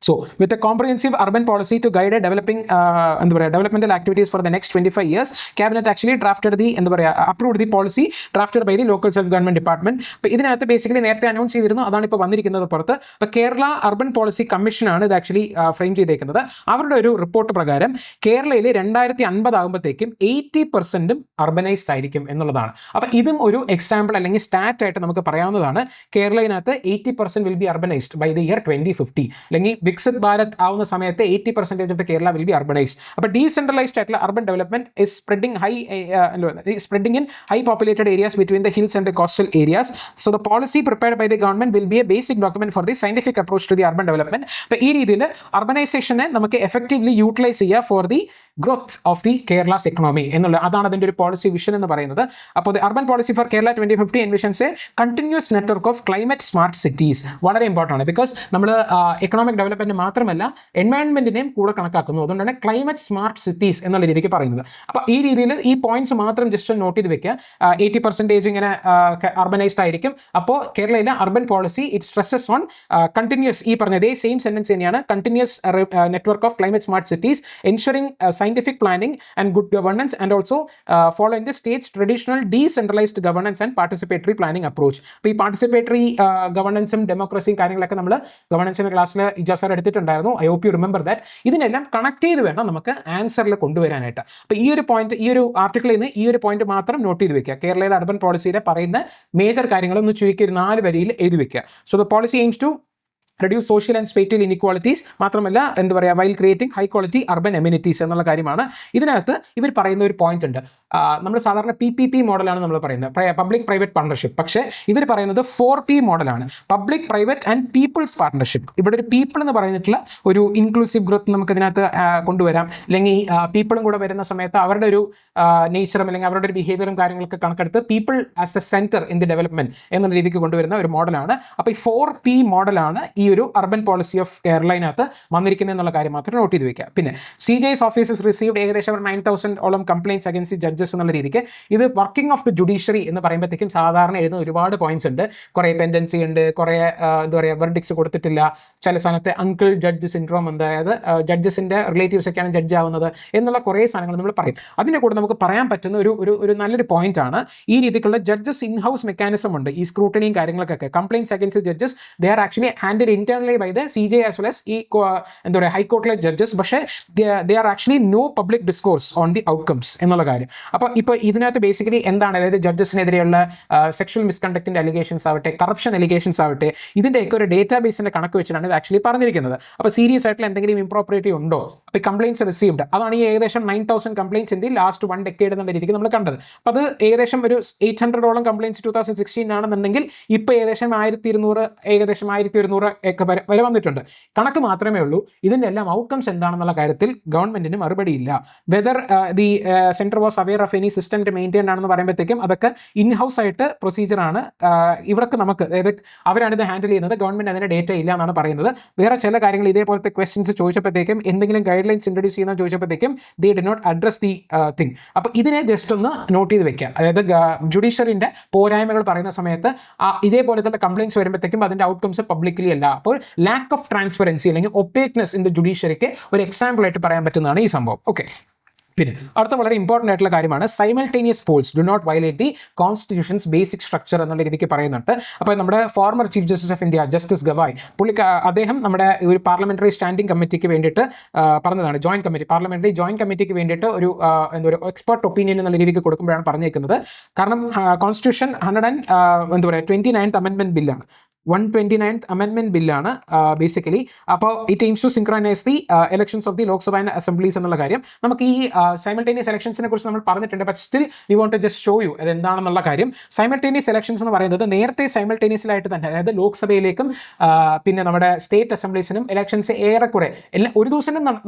So, with a comprehensive urban policy to guide a developmental activities for the next 25 years, Cabinet actually approved the policy drafted by the Local Self-Government Department. അപ്പോൾ ഇതിനകത്ത് ബേസിക്കലി നേരത്തെ അനൗൺസ് ചെയ്തിരുന്നു, അതാണ് ഇപ്പോൾ വന്നിരിക്കുന്നത് പുറത്ത്. അപ്പോൾ കേരള അർബൻ പോളിസി കമ്മീഷനാണ് ഇത് ആക്ച്വലി ഫ്രെയിം ചെയ്തേക്കുന്നത്. അവരുടെ ഒരു റിപ്പോർട്ട് പ്രകാരം കേരളയിൽ 2050 ആകുമ്പോഴത്തേക്കും 80% അർബനൈസ്ഡ് ആയിരിക്കും എന്നുള്ളതാണ്. അപ്പോൾ ഇതും ഒരു എക്സാമ്പിൾ അല്ലെങ്കിൽ സ്റ്റാറ്റ് ആയിട്ട് നമുക്ക് പറയാവുന്നതാണ്. കേരളത്തിനകത്ത് 80% will be urbanised by the year 2050, അല്ലെങ്കിൽ വികസിത് ഭാരത് ആവുന്ന സമയത്ത് 80% of the Kerala will be urbanised. അപ്പോൾ ഡീസെൻട്രലൈസ്ഡ് ആയിട്ടുള്ള urban development is spreading in high populated areas between the hills and the coastal areas. So the policy prepared by the government will be a basic document for the scientific approach to the urban development. അപ്പോൾ ഈ രീതിയിൽ അർബനൈസേഷനെ നമുക്ക് effectively utilise ചെയ്യുക for the growth of the Kerala's economy എന്നുള്ള അതാണ് അതിൻ്റെ ഒരു പോളിസി വിഷൻ എന്ന് പറയുന്നത്. അപ്പോൾ the urban policy for Kerala 2050 envisions a continuous network of climate smart cities. വളരെ ഇമ്പോർട്ടൻ്റ് ആണ്, ബിക്കോസ് നമ്മൾ എക്കണോമിക് ഡെവലപ്മെന്റ് മാത്രമല്ല എൻവയൺമെന്റിനെയും കൂടെ കണക്കാക്കുന്നു. അതുകൊണ്ടാണ് ക്ലൈമറ്റ് സ്മാർട്ട് സിറ്റീസ് എന്നുള്ള രീതിക്ക് പറയുന്നത്. അപ്പോൾ ഈ രീതിയിൽ ഈ പോയിന്റ്സ് മാത്രം ജസ്റ്റ് നോട്ട് ചെയ്ത് വെക്കുക. 80% ഇങ്ങനെ അർബനൈസ്ഡ് ആയിരിക്കും. അപ്പോൾ കേരളയിലെ urban policy it stresses on continuous, ഈ പറഞ്ഞ ഇതേ സെയിം സെന്റൻസ് തന്നെയാണ്, continuous network of climate smart cities ensuring scientific planning and good governance, and also following the state's traditional decentralized governance and participatory planning approach. അപ്പോൾ ഈ participatory ഗവർണൻസും ഡെമോക്രസിയും കാര്യങ്ങളൊക്കെ നമ്മൾ ഗവർണൻസിൻ്റെ ക്ലാസ്സിൽ ഇജാസാർ എടുത്തിട്ടുണ്ടായിരുന്നു. I hope you remember that. ഇതിനെല്ലാം connect ചെയ്ത് വേണം നമുക്ക് ആൻസറിൽ കൊണ്ടുവരാനായിട്ട്. അപ്പോൾ ഈ ഒരു പോയിന്റ്, ഈ ഒരു ആർട്ടിക്കിളിൽ നിന്ന് ഈ ഒരു പോയിന്റ് മാത്രം നോട്ട് ചെയ്ത് വെക്കുക. കേരളയുടെ അർബൻ പോളിസിയിലെ പറയുന്ന മേജർ കാര്യങ്ങളൊന്ന് ചുരുക്കി ഒരു 4 വരിയിൽ എഴുതി വെക്കുക. So the policy aims to reduce social and spatial inequalities, മാത്രമല്ല എന്താ പറയുക, while creating high quality urban amenities എന്നുള്ള കാര്യമാണ്. ഇതിനകത്ത് ഇവർ പറയുന്ന ഒരു പോയിന്റ് ഉണ്ട്. നമ്മൾ സാധാരണ PPP മോഡലാണ് നമ്മൾ പറയുന്നത്, പബ്ലിക് പ്രൈവറ്റ് പാർട്ണർഷിപ്പ്. പക്ഷേ ഇവർ പറയുന്നത് 4P മോഡലാണ്, public private and people's partnership. ഇവിടെ ഒരു പീപ്പിൾ എന്ന് പറയുന്നിട്ടുള്ള ഒരു ഇൻക്ലൂസീവ് ഗ്രോത്ത് നമുക്ക് ഇതിനകത്ത് കൊണ്ടുവരാം. അല്ലെങ്കിൽ പീപ്പിളും കൂടെ വരുന്ന സമയത്ത് അവരുടെ ഒരു നേച്ചറും അല്ലെങ്കിൽ അവരുടെ ഒരു ബിഹേവിയറും കാര്യങ്ങളൊക്കെ കണക്കെടുത്ത് people as a centre in the development എന്നുള്ള രീതിക്ക് കൊണ്ടുവരുന്ന ഒരു മോഡലാണ്. അപ്പോൾ ഈ 4P മോഡലാണ് ഈ ഒരു അർബൻ പോളിസി ഓഫ് കേരളയിനകത്ത് വന്നിരിക്കുന്നത് എന്നുള്ള കാര്യം മാത്രം നോട്ട് ചെയ്ത് വെക്കുക. പിന്നെ CJI's ഓഫീസസ് റിസീവ്ഡ് ഏകദേശം 9,000 കംപ്ലയിൻറ്റ്സ് അഗൈൻസ്റ്റ് ജഡ്ജസ് എന്നുള്ള രീതിക്ക്. ഇത് വർക്കിംഗ് ഓഫ് ദി ജുഡീഷ്യറി എന്ന് പറയുമ്പോഴത്തേക്കും സാധാരണ എഴുതുന്ന ഒരുപാട് പോയിന്റ്സ് ഉണ്ട്. കുറേ പെൻഡൻസി ഉണ്ട്, കുറേ എന്താ പറയുക വെർഡിക്ട്സ് കൊടുത്തിട്ടില്ല, ചില സ്ഥാനത്ത് അങ്കിൾ ജഡ്ജ് സിൻഡ്രോം, അതായത് ജഡ്ജസിൻ്റെ റിലേറ്റീവ്സ് ഒക്കെയാണ് ജഡ്ജ് ആവുന്നത് എന്നുള്ള കുറേ സാധനങ്ങൾ നമ്മൾ പറയും. അതിനെ കൂടെ നമുക്ക് പറയാൻ പറ്റുന്ന ഒരു നല്ലൊരു പോയിന്റ് ആണ് ഈ രീതിക്കുള്ള ജഡ്ജസ് ഇൻ ഹൗസ് മെക്കാനിസം ഉണ്ട്. ഈ സ്ക്രൂട്ടണിയും കാര്യങ്ങൾക്കൊക്കെ complaints against judges they are actually handled internally by the CJI as well as ഈ എന്താ പറയുക ഹൈക്കോർട്ടിലെ ജഡ്ജസ്. പക്ഷേ they are actually no public discourse on the outcomes എന്നുള്ള കാര്യം. അപ്പോൾ ഇപ്പോൾ ഇതിനകത്ത് ബേസിക്കലി എന്താണ്, അതായത് ജഡ്ജസിനെതിരെയുള്ള സെക്ഷൽ മിസ്കണ്ടക്റ്റിൻ്റെ അലിഗേഷൻസ് ആവട്ടെ, കറപ്ഷൻ അലിഗേഷൻസ് ആവട്ടെ, ഇതിൻ്റെയൊക്കെ ഒരു ഡേറ്റാ ബേസിൻ്റെ കണക്ക് വെച്ചിട്ടാണ് ഇത് ആക്ച്വലി പറഞ്ഞിരിക്കുന്നത്. അപ്പോൾ സീരിയസ് ആയിട്ടുള്ള എന്തെങ്കിലും ഇംപ്രോപ്പറേറ്റി ഉണ്ടോ, അപ്പോൾ കംപ്ലയിൻറ്റ്സ് റിസീവ്ഡ്, അതാണ് ഈ ഏകദേശം 9,000 complaints in the last 1 decade എന്നുള്ള രീതിക്ക് നമ്മൾ കണ്ടത്. അപ്പോൾ അത് ഏകദേശം ഒരു 800ഓളം കംപ്ലയിൻറ്റ്സ് 2016 ആണെന്നുണ്ടെങ്കിൽ ഇപ്പോൾ ഏകദേശം 1,100 ഒക്കെ വരെ വന്നിട്ടുണ്ട്. കണക്ക് മാത്രമേ ഉള്ളൂ. ഇതിൻ്റെ എല്ലാം ഔട്ട്കംസ് എന്താണെന്നുള്ള കാര്യത്തിൽ ഗവൺമെന്റിന് മറുപടിയില്ല. Whether the centre was aware failure of any system to maintain ആണെന്ന് പറയുമ്പോഴത്തേക്കും അതൊക്കെ ഇൻ ഹൗസ് ആയിട്ട് പ്രൊസീജിയറാണ്. ഇവർക്ക് നമുക്ക്, അതായത് അവരാണ് ഇത് ഹാൻഡിൽ ചെയ്യുന്നത്, ഗവൺമെൻറ് അതിൻ്റെ ഡേറ്റ ഇല്ല എന്നാണ് പറയുന്നത്. വേറെ ചില കാര്യങ്ങൾ ഇതേപോലത്തെ ക്വസ്റ്റ്യൻസ് ചോദിച്ചപ്പോഴത്തേക്കും, എന്തെങ്കിലും ഗൈഡ് ലൈൻസ് ഇൻട്രൊഡ്യൂസ് ചെയ്യുന്ന ചോദിച്ചപ്പോഴത്തേക്കും they did not address the thing. അപ്പോൾ ഇതിനെ ജസ്റ്റ് ഒന്ന് നോട്ട് ചെയ്ത് വെക്കുക. അതായത് ജുഡീഷ്യറിൻ്റെ പോരായ്മകൾ പറയുന്ന സമയത്ത് ഇതേപോലത്തെ കംപ്ലയിൻസ് വരുമ്പോഴത്തേക്കും അതിൻ്റെ ഔട്ട്കംസ് പബ്ലിക്കലി അല്ല. അപ്പോൾ ലാക്ക് ഓഫ് ട്രാൻസ്പെറൻസി അല്ലെങ്കിൽ ഒപ്പേക്നെസ് ഇൻ ദ ജുഡീഷ്യറിക്ക് ഒരു എക്സാമ്പിൾ ആയിട്ട് പറയാൻ പറ്റുന്നതാണ് ഈ സംഭവം. ഓക്കെ, പിന്നെ അടുത്ത വളരെ ഇമ്പോർട്ടൻ്റ് ആയിട്ടുള്ള കാര്യമാണ് simultaneous polls do not violate the constitution's basic structure എന്നുള്ള രീതിക്ക് പറയുന്നുണ്ട്. അപ്പോൾ നമ്മുടെ former chief justice of India justice Gavai അദ്ദേഹം നമ്മുടെ ഒരു പാർലമെന്ററി സ്റ്റാൻഡിംഗ് കമ്മിറ്റിക്ക് വേണ്ടിയിട്ട് പറഞ്ഞതാണ്, പാർലമെന്ററി ജോയിന്റ് കമ്മിറ്റിക്ക് വേണ്ടിയിട്ട് ഒരു എന്താ പറയുക എക്സ്പെർട്ട് ഒപ്പീനിയൻ എന്നുള്ള രീതിക്ക് കൊടുക്കുമ്പോഴാണ് പറഞ്ഞേക്കുന്നത്. കാരണം കോൺസ്റ്റിറ്റ്യൂഷൻ 29th അമെൻമെന്റ് ബില്ലാണ്, 129th അമെൻമെന്റ് ബില്ലാണ് ബേസിക്കലി. അപ്പോൾ it aims to synchronize the elections of the Lok Sabha and assemblies എന്നുള്ള കാര്യം. നമുക്ക് ഈ സൈമൾട്ടേനിയസ് ഇലക്ഷൻസിനെ കുറിച്ച് നമ്മൾ പറഞ്ഞിട്ടുണ്ട്, but still we want to just show you അത് എന്താണെന്നുള്ള കാര്യം. സൈമൾട്ടേനിയസ് ഇലക്ഷൻസ് എന്ന് പറയുന്നത് നേരത്തെ സൈമൾട്ടേനിയസിലായിട്ട് തന്നെ, അതായത് ലോക്സഭയിലേക്കും പിന്നെ നമ്മുടെ സ്റ്റേറ്റ് അസംബ്ലീസിനും ഇലക്ഷൻസ് ഏറെക്കുറെ എല്ലാം ഒരു ദിവസം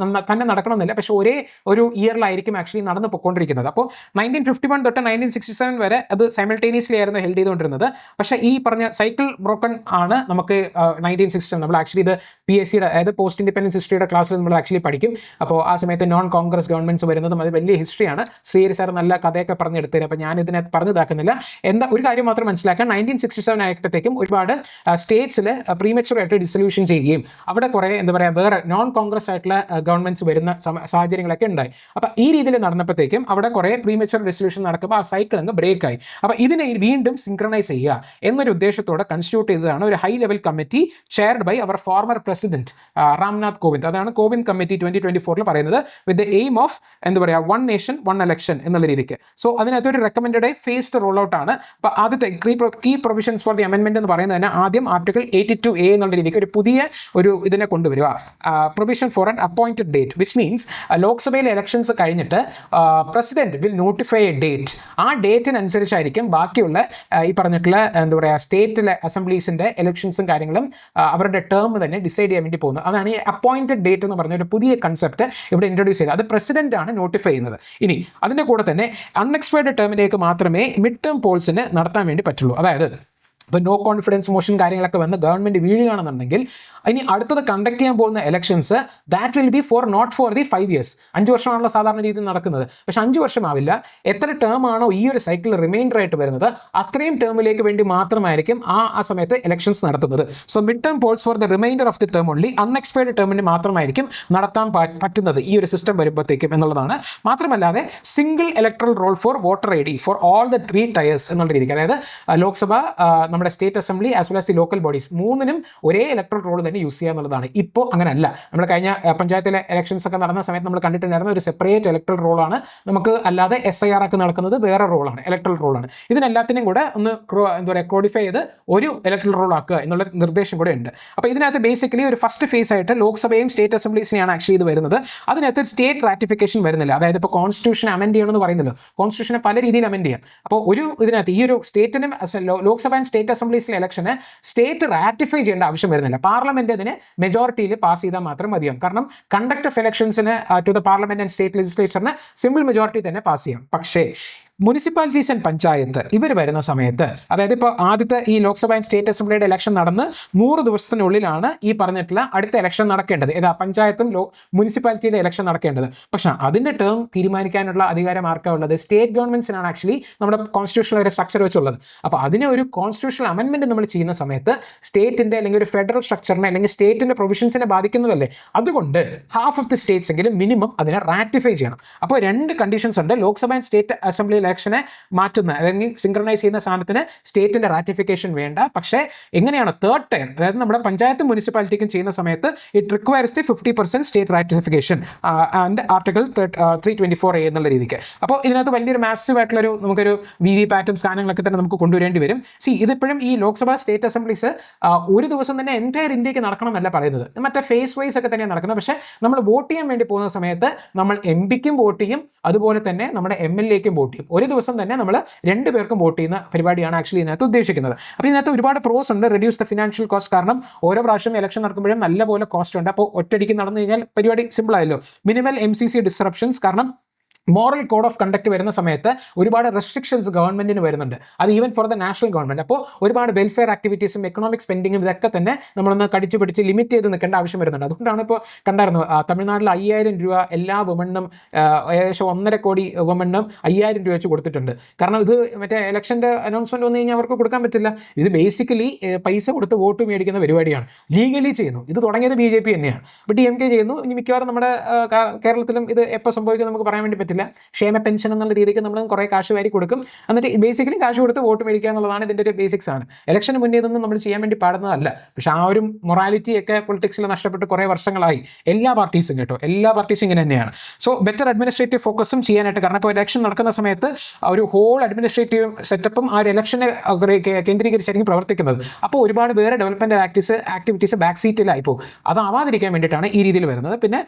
തന്നെ നടക്കണമെന്നില്ല, പക്ഷേ ഒരേ ഒരു ഇയറിലായിരിക്കും ആക്ച്വലി നടന്നു പോയിക്കൊണ്ടിരിക്കുന്നത്. അപ്പോൾ 1951 തൊട്ട് 1967 വരെ അത് സൈമൾട്ടേനിയസ്ലി ആയിരുന്നു ഹെൽഡ് ചെയ്തുകൊണ്ടിരുന്നത്. പക്ഷേ ഈ പറഞ്ഞ സൈക്കിൾ ബ്രോക്കൺ ആണ് നമുക്ക് 1967 നമ്മൾ ആക്ച്വലി ഇത് PSCയുടെ, അതായത് പോസ്റ്റ് ഇൻഡിപെൻഡൻസ് ഹിസ്റ്ററിയുടെ ക്ലാസ്സിൽ നമ്മൾ ആക്ച്വലി പഠിക്കും. അപ്പോൾ ആ സമയത്ത് നോൺ കോൺഗ്രസ് ഗവൺമെന്റ്സ് വരുന്നതും അത് വലിയ ഹിസ്റ്ററിയാണ്. ശ്രീഹരി സാർ നല്ല കഥയൊക്കെ പറഞ്ഞെടുത്തത്, അപ്പോൾ ഞാൻ ഇതിനകത്ത് പറഞ്ഞതാക്കുന്നില്ല. എന്താ ഒരു കാര്യം മാത്രം മനസ്സിലാക്കാൻ, 1967 ആയപ്പോഴത്തേക്കും ഒരുപാട് സ്റ്റേറ്റ്സിൽ പ്രീമച്വർ ആയിട്ട് ഡിസൊല്യൂഷൻ ചെയ്യുകയും അവിടെ കുറേ എന്താ പറയുക വേറെ നോൺ കോൺഗ്രസ് ആയിട്ടുള്ള ഗവൺമെന്റ്സ് വരുന്ന സാഹചര്യങ്ങളൊക്കെ ഉണ്ടായി. അപ്പോൾ ഈ രീതിയിൽ നടന്നപ്പോഴത്തേക്കും അവിടെ കുറേ പ്രീമച്വർ ഡിസൊല്യൂഷൻ നടക്കുമ്പോൾ ആ സൈക്കിൾ അങ്ങ് ബ്രേക്ക് ആയി. അപ്പോൾ ഇതിനെ വീണ്ടും സിൻക്രണൈസ് ചെയ്യുക എന്നൊരു ഉദ്ദേശത്തോടെ കൺസ്റ്റിറ്റ്യൂട്ട് ചെയ്തതാണ് ഒരു high level committee chaired by our former president Ramnath Kovind. അതാണ് കോവിന്ദ് കമ്മിറ്റി 2024 പറയുന്നത്, വിത്ത് ദ എയിം ഓഫ് എന്താ പറയുക 1 nation 1 election എന്നുള്ള രീതിക്ക്. സോ അതിനകത്തൊരു റെക്കമെൻഡഡ് ഫേസ്ഡ് റോൾ ഔട്ട് ആണ്. അപ്പോൾ ആദ്യത്തെ കീ പ്രൊവിഷൻസ് ഫോർ ദി അമെൻമെന്റ് എന്ന് പറയുന്നത് തന്നെ ആദ്യം ആർട്ടിക്കിൾ 82A എന്നുള്ള രീതിക്ക് ഒരു പുതിയ ഒരു ഇതിനെ കൊണ്ടുവരിക, provision for an appointed date, which means ലോക്സഭയിലെ ഇലക്ഷൻസ് കഴിഞ്ഞിട്ട് president will notify A date. ആ ഡേറ്റിനനുസരിച്ചായിരിക്കും ബാക്കിയുള്ള ഈ പറഞ്ഞിട്ടുള്ള എന്താ പറയുക സ്റ്റേറ്റിലെ അസംബ്ലീസിന്റെ ഇലക്ഷൻസും കാര്യങ്ങളും അവരുടെ ടേം തന്നെ ഡിസൈഡ് ചെയ്യാൻ വേണ്ടി പോകുന്നത്. അതാണ് ഈ അപ്പോയിന്റഡ് ഡേറ്റ് എന്ന് പറഞ്ഞ ഒരു പുതിയ കൺസെപ്റ്റ് ഇവിടെ ഇൻട്രൊഡ്യൂസ് ചെയ്തത്. അത് പ്രസിഡന്റ് ആണ് നോട്ടിഫൈ ചെയ്യുന്നത്. ഇനി അതിൻ്റെ കൂടെ തന്നെ അൺഎക്സ്പെക്ടഡ് ടേമിലേക്ക് മാത്രമേ മിഡ് ടേം പോൾസിന് നടത്താൻ വേണ്ടി പറ്റുള്ളൂ. അതായത് ഇപ്പോൾ നോ കോൺഫിഡൻസ് മോഷൻ കാര്യങ്ങളൊക്കെ വന്ന് ഗവൺമെൻറ് വീഴുകയാണെന്നുണ്ടെങ്കിൽ ഇനി അടുത്തത് കണ്ടക്ട് ചെയ്യാൻ പോകുന്ന elections that will be not for the 5 years. 5 വർഷമാണല്ലോ സാധാരണ രീതിയിൽ നടക്കുന്നത്, പക്ഷേ 5 വർഷമാവില്ല. എത്ര ടേം ആണോ ഈ ഒരു സൈക്കിൾ റിമൈൻഡർ ആയിട്ട് വരുന്നത് അത്രയും ടേമിലേക്ക് വേണ്ടി മാത്രമായിരിക്കും ആ സമയത്ത് ഇലക്ഷൻസ് നടത്തുന്നത്. So mid term polls for the reminder of the term only, unexpected ടേമിന് മാത്രമായിരിക്കും നടത്താൻ പറ്റുന്നത് ഈ ഒരു സിസ്റ്റം വരുമ്പോഴത്തേക്കും എന്നുള്ളതാണ്. മാത്രമല്ലാതെ single electoral roll for voter ID for all the 3 tiers എന്നുള്ള രീതിക്ക്, അതായത് ലോക്സഭ, നമ്മുടെ state assembly as well as ഈ ലോക്കൽ ബോഡീസ് മൂന്നിനും ഒരേ ഇലക്ട്രൽ റോൾ തന്നെ യൂസ് ചെയ്യുക എന്നുള്ളതാണ്. ഇപ്പോൾ അങ്ങനെയല്ല. നമ്മൾ കഴിഞ്ഞ പഞ്ചായത്തിലെ ഇലക്ഷൻസ് ഒക്കെ നടന്ന സമയത്ത് നമ്മൾ കണ്ടിട്ടുണ്ടായിരുന്ന ഒരു സെപ്പറേറ്റ് ഇലക്ട്രൽ റോളാണ്. നമുക്ക് അല്ലാതെ SIR ഒക്കെ നടക്കുന്നത് വേറെ റോളാണ്, ഇലക്ട്രൽ റോളാണ്. ഇതിനെല്ലാത്തിനും കൂടെ ഒന്ന് എന്താ പറയുക കോഡിഫൈ ചെയ്ത് ഒരു ഇലക്ട്രൽ റോൾ ആക്കുക എന്നുള്ള നിർദ്ദേശം കൂടെ ഉണ്ട്. അപ്പോൾ ഇതിനകത്ത് ബേസിക്കലി ഒരു ഫസ്റ്റ് ഫേസ് ആയിട്ട് ലോക്സഭയും സ്റ്റേറ്റ് അസംബ്ലീസിനെയാണ് ആക്ച്വലി ഇത് വരുന്നത്. അതിനകത്ത് സ്റ്റേറ്റ് റാറ്റിഫിക്കേഷൻ വരുന്നില്ല. അതായത് ഇപ്പോൾ കോൺസ്റ്റിറ്റ്യൂഷൻ അമെൻഡ് ചെയ്യണമെന്ന് പറയുന്നല്ലോ, കോൺസ്റ്റിറ്റ്യൂഷനെ പല രീതിയിൽ അമെൻഡ് ചെയ്യാം. അപ്പോൾ ഒരു ഇതിനകത്ത് ഈ ഒരു സ്റ്റേറ്റിനും ലോക്സഭ ആൻഡ് സ്റ്റേറ്റ് അസംബ്ലീസിലെ ഇലക്ഷന് സ്റ്റേറ്റ് റാറ്റിഫൈ ചെയ്യേണ്ട ആവശ്യം വരുന്നില്ല. പാർലമെന്റ് അതിന് മെജോറിറ്റിയിൽ പാസ് ചെയ്താൽ മാത്രം മതിയാകും. കാരണം കണ്ടക്ട് ഓഫ് ഇലക്ഷൻസിന് to the parliament and state ലെജിസ്ലേച്ചറിന് സിമ്പിൾ മെജോറിറ്റി തന്നെ പാസ് ചെയ്യാം. പക്ഷേ മുനിസിപ്പാലിറ്റീസ് ആൻഡ് പഞ്ചായത്ത് ഇവർ വരുന്ന സമയത്ത്, അതായത് ഇപ്പോൾ ആദ്യത്തെ ഈ ലോക്സഭ ആൻഡ് സ്റ്റേറ്റ് അസംബ്ലിയുടെ ഇലക്ഷൻ നടന്ന് 100 ദിവസത്തിനുള്ളിലാണ് ഈ പറഞ്ഞിട്ടുള്ള അടുത്ത ഇലക്ഷൻ നടക്കേണ്ടത്. ഏതാ പഞ്ചായത്തും മുനിസിപ്പാലിറ്റിയുടെ ഇലക്ഷൻ നടക്കേണ്ടത്. പക്ഷേ അതിൻ്റെ ടേം തീരുമാനിക്കാനുള്ള അധികാരം ആർക്കാണ് ഉള്ളത്? സ്റ്റേറ്റ് ഗവൺമെൻറ്റ്സിനാണ് ആക്ച്വലി നമ്മുടെ കോൺസ്റ്റിറ്റ്യൂഷണൽ ഒരു സ്ട്രക്ചർ വെച്ചുള്ളത്. അപ്പോൾ അതിനെ ഒരു കോൺസ്റ്റിറ്റ്യൂഷണൽ അമെൻമെൻറ്റ് നമ്മൾ ചെയ്യുന്ന സമയത്ത് സ്റ്റേറ്റിൻ്റെ അല്ലെങ്കിൽ ഒരു ഫെഡറൽ സ്ട്രക്ചറിനെ അല്ലെങ്കിൽ സ്റ്റേറ്റിൻ്റെ പ്രൊവിഷൻസിനെ ബാധിക്കുന്നതല്ലേ. അതുകൊണ്ട് ഹാഫ് ഓഫ് ദി സ്റ്റേറ്റ്സ് എങ്കിലും മിനിമം അതിനെ റാറ്റിഫൈ ചെയ്യണം. അപ്പോൾ 2 കണ്ടീഷൻസ് ഉണ്ട്. ലോക്സഭ ആൻഡ് സ്റ്റേറ്റ് അസംബ്ലി ഇലക്ഷനെ മാറ്റുന്ന, അല്ലെങ്കിൽ സിൻക്രണൈസ് ചെയ്യുന്ന സാധനത്തിന് സ്റ്റേറ്റിന്റെ റാറ്റിഫിക്കേഷൻ വേണ്ട. പക്ഷേ എങ്ങനെയാണ് തേർഡ് ടയർ, അതായത് നമ്മുടെ പഞ്ചായത്തും മുനിസിപ്പാലിറ്റിക്കും ചെയ്യുന്ന സമയത്ത് it requires the 50% state ratification and article 324A എന്നുള്ള രീതിക്ക്. അപ്പോൾ ഇതിനകത്ത് വലിയൊരു മാസീവ് ആയിട്ടുള്ളൊരു നമുക്കൊരു VVPAT സ്ഥാനങ്ങളൊക്കെ തന്നെ നമുക്ക് കൊണ്ടുവരേണ്ടി വരും. ഇതിപ്പോഴും ഈ ലോക്സഭ സ്റ്റേറ്റ് അസംബ്ലീസ് ഒരു ദിവസം തന്നെ എൻറ്റയർ ഇന്ത്യക്ക് നടക്കണം എന്നല്ല പറയുന്നത്, മറ്റേ ഫേസ് വൈസ് ഒക്കെ തന്നെയാണ് നടക്കുന്നത്. പക്ഷേ നമ്മൾ വോട്ട് ചെയ്യാൻ വേണ്ടി പോകുന്ന സമയത്ത് നമ്മൾ MP-ക്കും വോട്ട് ചെയ്യും, അതുപോലെ തന്നെ നമ്മുടെ MLA-ക്കും വോട്ട് ചെയ്യും. ഒരു ദിവസം തന്നെ നമ്മൾ 2 പേർക്കും വോട്ട് ചെയ്യുന്ന പരിപാടിയാണ് ആക്ച്വലി ഇതിനകത്ത് ഉദ്ദേശിക്കുന്നത്. അപ്പോൾ ഇതിനകത്ത് ഒരുപാട് പ്രോസ് ഉണ്ട്. റെഡ്യൂസ് ദ ഫിനാൻഷ്യൽ കോസ്റ്റ്, കാരണം ഓരോ പ്രാവശ്യം ഇലക്ഷൻ നടക്കുമ്പോഴും നല്ലപോലെ കോസ്റ്റ് ഉണ്ട്. അപ്പോൾ ഒറ്റയടിക്ക് നടന്നു കഴിഞ്ഞാൽ പരിപാടി സിമ്പിൾ ആയല്ലോ. മിനിമൽ MCC ഡിസ്റപ്ഷൻസ്, കാരണം മോറൽ കോഡ് ഓഫ് കണ്ടക്ട് വരുന്ന സമയത്ത് ഒരുപാട് റെസ്ട്രിക്ഷൻസ് ഗവൺമെന്റിന് വരുന്നുണ്ട്. അത് even for the national government. അപ്പോൾ ഒരുപാട് വെൽഫെയർ ആക്ടിവിറ്റീസും എക്കണോമിക് സ്പെൻഡിങ്ങും ഇതൊക്കെ തന്നെ നമ്മളൊന്ന് കടിച്ചു പിടിച്ച് ലിമിറ്റ് ചെയ്ത് നിൽക്കേണ്ട ആവശ്യം വരുന്നുണ്ട്. അതുകൊണ്ടാണ് ഇപ്പോൾ കണ്ടായിരുന്നു തമിഴ്നാട്ടിൽ 5000 രൂപ എല്ലാ വുമണിനും, ഏകദേശം 1.5 കോടി വുമണിനും 5000 രൂപ വെച്ച് കൊടുത്തിട്ടുണ്ട്. കാരണം ഇത് മറ്റേ ഇലക്ഷൻ്റെ അനൗൺസ്മെന്റ് വന്നു കഴിഞ്ഞാൽ അവർക്ക് കൊടുക്കാൻ പറ്റില്ല. ഇത് ബേസിക്കലി പൈസ കൊടുത്ത് വോട്ട് മേടിക്കുന്ന പരിപാടിയാണ്, ലീഗലി ചെയ്യുന്നു. ഇത് തുടങ്ങിയത് BJP തന്നെയാണ്. ഇപ്പോൾ DMK ചെയ്യുന്നു. ഇനി മിക്കവാറും നമ്മുടെ കേരളത്തിലും ഇത് എപ്പോൾ സംഭവിക്കും നമുക്ക് പറയാൻ വേണ്ടി പറ്റില്ല. ക്ഷേമ പെൻഷൻ എന്നുള്ള രീതിക്ക് നമ്മൾ കുറേ കാശ് വാരി കൊടുക്കും, എന്നിട്ട് ബേസിക്കലി കാശ് കൊടുത്ത് വോട്ട് മേടിക്കുക എന്നുള്ളതാണ് ഇതിൻ്റെ ഒരു ബേസിക്സ് ആണ്. ഇലക്ഷന് മുന്നേ ഇതൊന്നും നമ്മൾ ചെയ്യാൻ വേണ്ടി പാടുന്നതല്ല. പക്ഷേ ആ ഒരു മൊറാലിറ്റി ഒക്കെ പൊളിറ്റിക്സിൽ നഷ്ടപ്പെട്ട് കുറേ വർഷങ്ങളായി. എല്ലാ പാർട്ടീസും ഇങ്ങനെ തന്നെയാണ്. സോ ബെറ്റർ അഡ്മിനിസ്ട്രേറ്റീവ് ഫോക്കസും ചെയ്യാനായിട്ട്, കാരണം ഇപ്പോൾ ഇലക്ഷൻ നടക്കുന്ന സമയത്ത് ഒരു ഹോൾ അഡ്മിനിസ്ട്രേറ്റീവ് സെറ്റപ്പും ആ ഒരു ഇലക്ഷനെ കേന്ദ്രീകരിച്ചായിരിക്കും പ്രവർത്തിക്കുന്നത്. അപ്പോൾ ഒരുപാട് വേറെ ഡെവലപ്മെൻറ്റ് ആക്ടിവിറ്റീസ് ബാക്ക് സീറ്റിലായി പോകും. അതാവാതിരിക്കാൻ വേണ്ടിയിട്ടാണ് ഈ രീതിയിൽ വരുന്നത്. പിന്നെ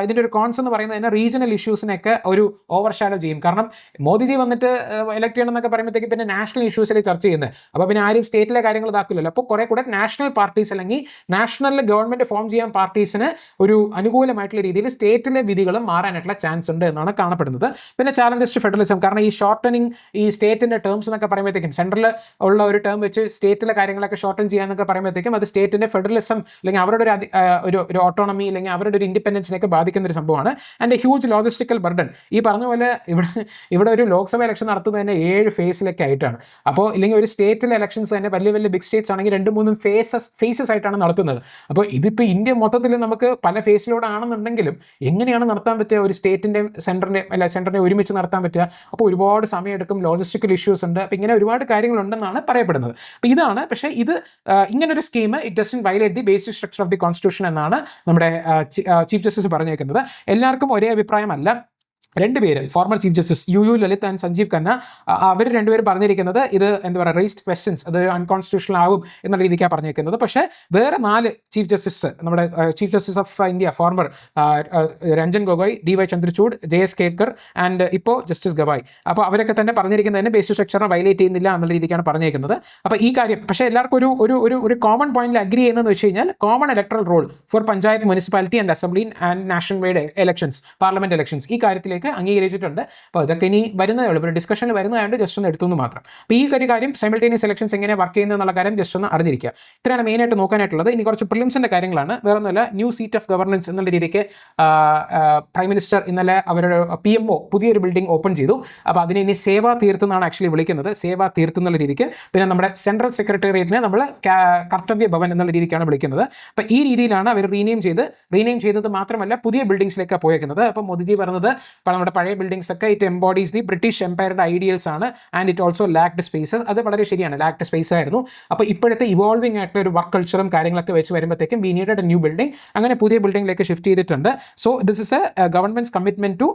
ഇതിൻ്റെ ഒരു കോൺസ് എന്ന് പറയുന്നത് തന്നെ റീജിയണൽ ഇഷ്യൂസിനൊക്കെ ഒരു ഓവർഷാഡോ ചെയ്യും. കാരണം മോദിജി വന്നിട്ട് ഇലക്ട് ചെയ്യണം എന്നൊക്കെ പറയുമ്പോഴത്തേക്ക് പിന്നെ നാഷണൽ ഇഷ്യൂസിൽ ചർച്ച ചെയ്യുന്നത്. അപ്പോൾ പിന്നെ ആരും സ്റ്റേറ്റിലെ കാര്യങ്ങൾ ഇതാക്കില്ലല്ലോ. അപ്പോൾ കുറേ കൂടെ നാഷണൽ പാർട്ടീസ് അല്ലെങ്കിൽ നാഷണൽ ഗവൺമെൻറ് ഫോം ചെയ്യാൻ പാർട്ടീസിന് ഒരു അനുകൂലമായിട്ടുള്ള രീതിയിൽ സ്റ്റേറ്റിലെ വിധികളും മാറാനായിട്ടുള്ള ചാൻസ് ഉണ്ട് എന്നാണ് കാണപ്പെടുന്നത്. പിന്നെ ചാലഞ്ചസ് ടു ഫെഡറലിസം, കാരണം ഈ ഷോർട്ടനിങ് ഈ സ്റ്റേറ്റിൻ്റെ ടേംസ് എന്നൊക്കെ പറയുമ്പോഴത്തേക്കും സെൻട്രൽ ഉള്ള ഒരു ടേം വെച്ച് സ്റ്റേറ്റിലെ കാര്യങ്ങളൊക്കെ ഷോർട്ടൻ ചെയ്യാന്നൊക്കെ പറയുമ്പോഴത്തേക്കും അത് സ്റ്റേറ്റിൻ്റെ ഫെഡറലിസം അല്ലെങ്കിൽ അവരുടെ ഒരു ഓട്ടോണമി അല്ലെങ്കിൽ അവരുടെ ഒരു ഇൻഡിപെൻഡൻസിനെയൊക്കെ ബാധിക്കുന്ന ഒരു സംഭവമാണ്. And huge logistical burden. ഈ പറഞ്ഞ പോലെ ഇവിടെ ഒരു ലോക്സഭ ഇലക്ഷൻ നടത്തുന്നത് തന്നെ 7 ഫേസിലൊക്കെ ആയിട്ടാണ്. അപ്പോൾ ഇല്ലെങ്കിൽ ഒരു സ്റ്റേറ്റിലെ ഇലക്ഷൻസ് തന്നെ വലിയ ബിഗ് സ്റ്റേറ്റ്സ് ആണെങ്കിൽ 2-3 ഫേസസ് ആയിട്ടാണ് നടത്തുന്നത്. അപ്പോൾ ഇതിപ്പോൾ ഇന്ത്യ മൊത്തത്തിൽ നമുക്ക് പല ഫേസിലൂടെ ആണെന്നുണ്ടെങ്കിലും എങ്ങനെയാണ് നടത്താൻ പറ്റുക? ഒരു സ്റ്റേറ്റിൻ്റെയും സെൻറ്ററിനെ ഒരുമിച്ച് നടത്താൻ പറ്റുക? അപ്പോൾ ഒരുപാട് സമയമെടുക്കും, ലോജിസ്റ്റിക്കൽ ഇഷ്യൂസ് ഉണ്ട്. അപ്പോൾ ഇങ്ങനെ ഒരുപാട് കാര്യങ്ങളുണ്ടെന്നാണ് പറയപ്പെടുന്നത്. അപ്പോൾ ഇതാണ്. പക്ഷേ ഇത് ഇങ്ങനൊരു scheme it doesn't violate the basic structure of the constitution എന്നാണ് നമ്മുടെ ചീഫ് ജസ്റ്റിസ് പറഞ്ഞേക്കുന്നത്. എല്ലാവർക്കും ഒരേ അഭിപ്രായമല്ല. 2 പേര്, former chief justice UU Lalit and Sanjiv Khanna, അവർ 2 പേരും പറഞ്ഞിരിക്കുന്നത് ഇത് എന്താ പറയുക റേസ്ഡ് ക്വസ്റ്റ്യൻസ്, അത് അൺകോൺസ്റ്റിറ്റ്യൂഷണൽ ആവും എന്ന രീതിക്കാണ് പറഞ്ഞിരിക്കുന്നത്. പക്ഷേ വേറെ 4 ചീഫ് ജസ്റ്റിസ്, നമ്മുടെ chief justice of India former Ranjan Gogoi, DY Chandrachud, JS Kelkar and ഇപ്പോൾ ജസ്റ്റിസ് ഗവായ്, അപ്പോൾ അവരൊക്കെ തന്നെ പറഞ്ഞിരിക്കുന്നതിന് ബേസിക് സ്ട്രക്ചറിനെ വയലേറ്റ് ചെയ്യുന്നില്ല എന്നുള്ള രീതിക്കാണ് പറഞ്ഞിരിക്കുന്നത്. അപ്പോൾ ഈ കാര്യം പക്ഷേ എല്ലാവർക്കും ഒരു കോമൺ പോയിന്റിൽ അഗ്രി ചെയ്യുന്നതെന്ന് വെച്ച് കഴിഞ്ഞാൽ common electoral roll for panchayat, municipality and assembly and national wide elections, parliament elections, ഈ കാര്യത്തിലേക്ക് അംഗീകരിച്ചിട്ടുണ്ട്. അപ്പോൾ ഇതൊക്കെ ഇനി വരുന്നതേ ഉള്ളൂ, ഇപ്പോൾ ഡിസ്കഷനിൽ വരുന്നതായതുകൊണ്ട് ജസ്റ്റ് ഒന്ന് എടുത്തു മാത്രം. അപ്പോൾ ഈ ഒരു കാര്യം സൈമിൾട്ടേനിയസ് ഇലക്ഷൻസ് എങ്ങനെ വർക്ക് ചെയ്യുന്നത് എന്നുള്ള കാര്യം ജസ്റ്റ് ഒന്ന് അറിഞ്ഞിരിക്കുക. ഇത്രയാണ് മെയിനായിട്ട് നോക്കാനായിട്ടുള്ളത്. ഇനി കുറച്ച് പ്രിലിംസിൻ്റെ കാര്യങ്ങളാണ്, വേറെ ഒന്നുമില്ല. ന്യൂ സീറ്റ് ഓഫ് ഗവർണൻസ് എന്നുള്ള രീതിക്ക് പ്രൈം മിനിസ്റ്റർ ഇന്നലെ അവരുടെ PMO പുതിയൊരു ബിൽഡിംഗ് ഓപ്പൺ ചെയ്തു. അപ്പോൾ അതിനെ ഇനി സേവാ തീർത്ത് എന്നാണ് ആക്ച്വലി വിളിക്കുന്നത്, സേവാ തീർത്ത് എന്നുള്ള രീതിക്ക്. പിന്നെ നമ്മുടെ സെൻട്രൽ സെക്രട്ടേറിയറ്റിനെ നമ്മൾ കർത്തവ്യ ഭവൻ എന്നുള്ള രീതിക്കാണ് വിളിക്കുന്നത്. അപ്പോൾ ഈ രീതിയിലാണ് അവർ റീനെയിം ചെയ്തത് മാത്രമല്ല പുതിയ ബിൽഡിംഗ്സിലേക്കാണ് പോയേക്കുന്നത്. അപ്പോൾ മോദിജി പറഞ്ഞത് നമ്മുടെ പഴയ ബിൽഡിംഗ്സ് ഒക്കെ ഇറ്റ് എംബോഡീസ് ദി ബ്രിട്ടീഷ് എംപയറുടെ ഐഡിയൽസ് ആണ് and it also lacked spaces. അത് വളരെ ശരിയാണ്, ലാക്ഡ് സ്പേസ് ആയിരുന്നു. അപ്പോൾ ഇപ്പോഴത്തെ ഇവോൾവിംഗ് ആയിട്ടുള്ള ഒരു വർക്ക് കൾച്ചറും കാര്യങ്ങളൊക്കെ വെച്ച് വരുമ്പോഴത്തേക്കും we needed a new building. അങ്ങനെ പുതിയ ബിൽഡിംഗിലേക്ക് ഷിഫ്റ്റ് ചെയ്തിട്ടുണ്ട്. So this is a government's commitment to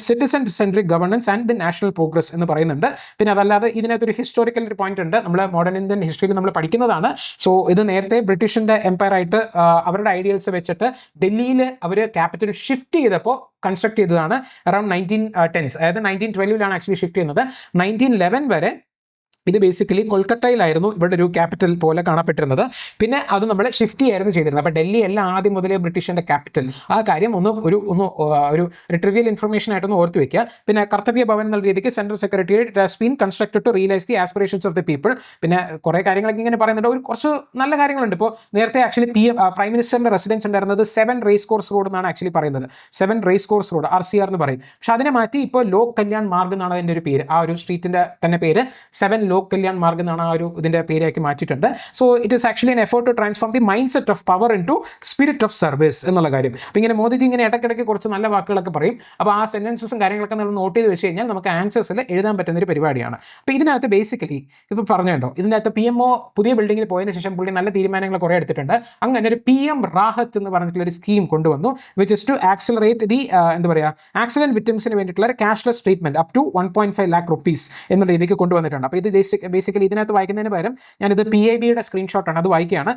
citizen centric governance and the national progress എന്ന് പറയുന്നുണ്ട്. പിന്നെ അതല്ലാതെ ഇതിനകത്തൊരു ഹിസ്റ്റോറിക്കൽ ഒരു പോയിന്റ് ഉണ്ട്, നമ്മൾ മോഡേൺ ഇന്ത്യൻ ഹിസ്റ്ററിയിൽ നമ്മൾ പഠിക്കുന്നതാണ്. സോ ഇത് നേരത്തെ ബ്രിട്ടീഷിന്റെ എംപയർ ആയിട്ട് അവരുടെ ഐഡിയൽസ് വെച്ചിട്ട് ഡൽഹിയിൽ അവർ ക്യാപിറ്റൽ ഷിഫ്റ്റ് ചെയ്തപ്പോൾ കൺസ്ട്രക്ട് ചെയ്തതാണ്. അറൌണ്ട് 1910s, അതായത് 1912 ആക്ച്വലി ഷിഫ്റ്റ് ചെയ്യുന്നത്. 1911 വരെ ഇത് ബേസിക്കലി കൊൽക്കത്തയിലായിരുന്നു ഇവരുടെ ഒരു ക്യാപിറ്റൽ പോലെ കാണപ്പെട്ടിരുന്നത്. പിന്നെ അത് നമ്മൾ ഷിഫ്റ്റ് ചെയ്യായിരുന്നു ചെയ്തിരുന്നത്. അപ്പോൾ ഡൽഹി എല്ലാം ആദ്യം മുതലേ ബ്രിട്ടീഷിൻ്റെ ക്യാപിറ്റൽ. ആ കാര്യം ഒരു ട്രിവിയൽ ഇൻഫർമേഷൻ ആയിട്ടൊന്ന് ഓർത്ത് വയ്ക്കുക. പിന്നെ കർത്തവ്യ ഭവൻ എന്നുള്ള രീതിക്ക് central secretariat has been constructed to realise the aspirations of the people. പിന്നെ കുറേ കാര്യങ്ങളൊക്കെ ഇങ്ങനെ പറയുന്നുണ്ട്, ഒരു കുറച്ച് നല്ല കാര്യങ്ങളുണ്ട്. ഇപ്പോൾ നേരത്തെ ആക്ച്വലി പ്രൈം മിനിസ്റ്ററിൻ്റെ റെസിഡൻസ് ഉണ്ടായിരുന്നത് 7 റേസ് കോഴ്സ് റോഡ് എന്നാണ് ആക്ച്വലി പറയുന്നത്. 7 റേസ് കോഴ്സ് റോഡ്, RCR എന്ന് പറയും. പക്ഷെ അതിനെ മാറ്റി ഇപ്പോൾ ലോക് കല്യാൺ മാർഗ് എന്നാണ് അതിൻ്റെ ഒരു പേര്. ആ ഒരു സ്ട്രീറ്റിൻ്റെ തന്നെ പേര് 7 ലോക് കല്യാൺ മാർഗ് എന്നാണ് ആ ഒരു ഇതിൻ്റെ പേരാക്കി മാറ്റിയിട്ടുണ്ട്. So it is actually an effort to transform the mind set of power into spirit of service എന്നുള്ള കാര്യം. അപ്പോൾ ഇങ്ങനെ മോദിജി ഇങ്ങനെ ഇടയ്ക്കിടയ്ക്ക് കുറച്ച് നല്ല വാക്കുകളൊക്കെ പറയും. അപ്പോൾ ആ സെൻറ്റൻസസും കാര്യങ്ങളൊക്കെ നമ്മൾ നോട്ട് ചെയ്ത് വെച്ച് കഴിഞ്ഞാൽ നമുക്ക് ആൻസേഴ്സിൽ എഴുതാൻ പറ്റുന്നൊരു പരിപാടിയാണ്. അപ്പോൾ ഇതിനകത്ത് ബേസിക്കലി ഇപ്പോൾ പറഞ്ഞുണ്ടോ, ഇതിനകത്ത് PMO പുതിയ ബിൽഡിങ്ങിൽ പോയതിന് ശേഷം പുള്ളി നല്ല തീരുമാനങ്ങൾ കുറേ എടുത്തിട്ടുണ്ട്. അങ്ങനെ ഒരു PM റാഹത്ത് എന്ന് പറഞ്ഞിട്ടുള്ള ഒരു സ്കീം കൊണ്ടുവന്നു, which is to accelerate the എന്താ പറയുക ആക്സിഡന്റ് വിക്ടിംസിന് വേണ്ടിയിട്ടുള്ള ഒരു cashless treatment up to 1.5 lakh rupees എന്ന രീതിക്ക് കൊണ്ടുവന്നിട്ടുണ്ട്. അപ്പോൾ ഇത് ബേസിക്കലി ഇതിനകത്ത് വായിക്കുന്നതിന് പകരം ഞാനിത് PIBയുടെ സ്ക്രീൻഷോട്ടാണ്, അത് വായിക്കുകയാണ്.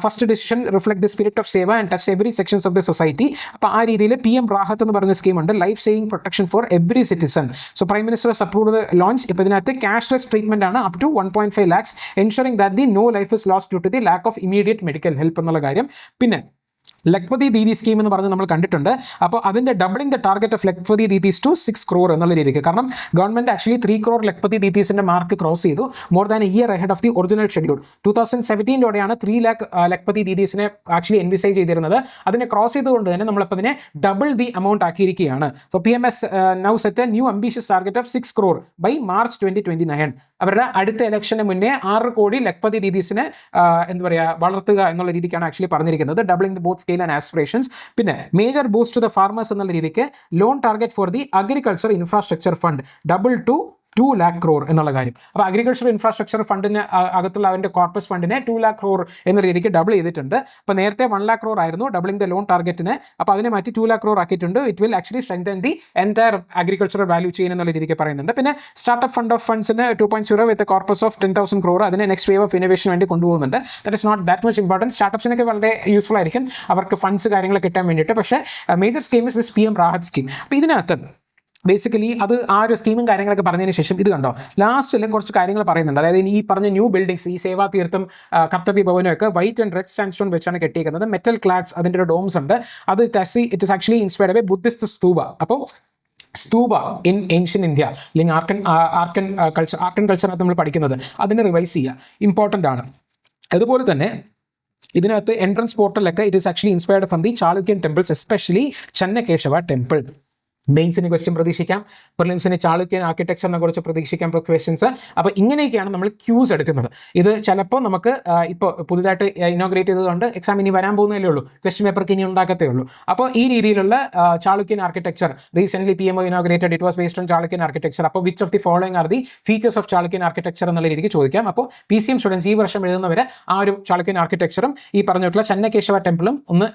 First decision reflect the spirit of seva and touch every sections of the society. അപ്പോൾ ആ രീതിയിൽ PM റാഹത്ത് എന്ന് പറഞ്ഞ സ്കീമുണ്ട്, life saving protection for every citizen. So prime minister approved launch. ഇപ്പോൾ ഇതിനകത്ത് ക്യാഷ്ലെസ് ട്രീറ്റ്മെന്റ് ആണ് up to 1.5 lakhs, ensuring that the no life is lost due to the lack of immediate medical help എന്നുള്ള കാര്യം. പിന്നെ Lakhpati Didi scheme എന്ന് പറഞ്ഞ് നമ്മൾ കണ്ടിട്ടുണ്ട്. അപ്പോൾ അതിൻ്റെ doubling the target of Lakhpati Didis to 6 crore എന്നുള്ള രീതിക്ക്. കാരണം ഗവൺമെൻറ് ആക്ച്വലി 3 crore ലഖ്പതി ദീദീസിൻ്റെ മാർക്ക് ക്രോസ് ചെയ്തു more than a year ahead of the original schedule. 2017 3 lakh Lakhpati ദീദീസിനെ ആക്ച്വലി എൻവിസേജ് ചെയ്തിരുന്നത്. അതിനെ ക്രോസ് ചെയ്തുകൊണ്ട് തന്നെ നമ്മളിപ്പോൾ അതിനെ ഡബിൾ ദി എമൗണ്ട് ആക്കിയിരിക്കുകയാണ്. So PMS now set a new ambitious target of 6 crore by March 2029. അവരുടെ അടുത്ത ഇലക്ഷന് മുന്നേ 6 കോടി ലഖ്പതി ദീദീസിനെ എന്താ പറയുക വളർത്തുക എന്നുള്ള രീതിക്കാണ് ആക്ച്വലി പറഞ്ഞിരിക്കുന്നത്. Doubling the both scale and aspirations. പിന്നെ major boost to the farmers എന്നുള്ള രീതിക്ക് loan target for the agriculture infrastructure fund double to 2 lakh crore എന്നുള്ള കാര്യം. അപ്പോൾ അഗ്രികൾച്ചർ ഇൻഫ്രാസ്ട്രക്ചർ ഫണ്ടിന് അകത്തുള്ള അവൻ്റെ കോർപ്പസ് ഫണ്ടിനെ 2 lakh crore എന്ന രീതിക്ക് ഡബിൾ ചെയ്തിട്ടുണ്ട്. അപ്പോൾ നേരത്തെ 1 lakh crore ആയിരുന്നു ഡബിളിംഗ് ദ ലോൺ ടാർഗറ്റിന്. അപ്പോൾ അതിനെ മാറ്റി 2 lakh crore ആക്കിയിട്ടുണ്ട്. It will actually strengthen the entire agricultural value chain എന്നുള്ള രീതിക്ക് പറയുന്നുണ്ട്. പിന്നെ സ്റ്റാർട്ടപ്പ് ഫണ്ട് ഓഫ് ഫണ്ട്സിന് 2.0 വിത്ത് കോർപ്പസ് ഓഫ് 10,000 crore അതിനെ നെക്സ്റ്റ് വേവ് ഓഫ് ഇന്നോവേഷൻ വേണ്ടി കൊണ്ടുപോകുന്നുണ്ട്. That is not that much important. സ്റ്റാർട്ടപ്സിനൊക്കെ വളരെ യൂസ്ഫുൾ ആയിരിക്കും അവർക്ക് ഫണ്ട്സ് കാര്യങ്ങൾ കിട്ടാൻ വേണ്ടിയിട്ട്. പക്ഷേ major scheme is this PM Rahat scheme. അപ്പോൾ ഇതിനകത്ത് ബേസിക്കലി അത് ആ ഒരു സ്കീമും കാര്യങ്ങളൊക്കെ പറഞ്ഞതിന് ശേഷം ഇത് കണ്ടോ ലാസ്റ്റിൽ കുറച്ച് കാര്യങ്ങൾ പറയുന്നുണ്ട്. അതായത് ഈ പറഞ്ഞ ന്യൂ ബിൽഡിങ്സ് ഈ സേവാ തീർത്ഥം കർത്തവ്യ ഭവനും ഒക്കെ വൈറ്റ് ആൻഡ് റെഡ് സാൻഡ്സ്റ്റോൺ വെച്ചാണ് കെട്ടിയിരിക്കുന്നത്. മെറ്റൽ ക്ലാഡ്സ് അതിൻ്റെ ഒരു ഡോംസ് ഉണ്ട്. അത് it is actually inspired by Buddhist stupa. അപ്പോൾ സ്തൂപ ഇൻ ഏൻഷ്യൻ ഇന്ത്യ അല്ലെങ്കിൽ ആർട്ട് ആൻഡ് കൾച്ചറിനകത്ത് നമ്മൾ പഠിക്കുന്നത് അതിനെ റിവൈസ് ചെയ്യുക ഇമ്പോർട്ടൻ്റ് ആണ്. അതുപോലെ തന്നെ ഇതിനകത്ത് എൻട്രൻസ് പോർട്ടലൊക്കെ it is actually inspired from the Chalukyan temples especially Chennakeshava temple. മെയിൻസിന് ക്വസ്റ്റ്യൻ പ്രതീക്ഷിക്കാം, പ്രിലിംസിന് ചാളുക്യൻ ആർക്കിടെക്ചറിനെ കുറിച്ച് പ്രതീക്ഷിക്കാം ക്വസ്റ്റ്യൻസ്. അപ്പോൾ ഇങ്ങനെയൊക്കെയാണ് നമ്മൾ ക്യൂസ് എടുക്കുന്നത്. ഇത് ചിലപ്പോൾ നമുക്ക് ഇപ്പോൾ പുതുതായിട്ട് ഇനോഗ്രേറ്റ് ചെയ്തതുകൊണ്ട് എക്സാം ഇനി വരാൻ പോകുന്നതല്ലേ ഉള്ളൂ, ക്വസ്റ്റ്യൻ പേപ്പർക്ക് ഇനി ഉണ്ടാക്കത്തേ ഉള്ളൂ. അപ്പോൾ ഈ രീതിയിലുള്ള Chalukyan architecture recently PMO inaugurated it was based on Chalukyan architecture. അപ്പോൾ which of the following are the features of Chalukyan architecture എന്നുള്ള രീതിക്ക് ചോദിക്കാം. അപ്പോൾ PCM സ്റ്റുഡൻസ് ഈ വർഷം എഴുതുന്നവരെ ആ ഒരു ചാളുക്യൻ ആർക്കിടെക്ചറും ഈ പറഞ്ഞിട്ടുള്ള ചെന്നകേശവ ടെമ്പിളും ഒന്ന്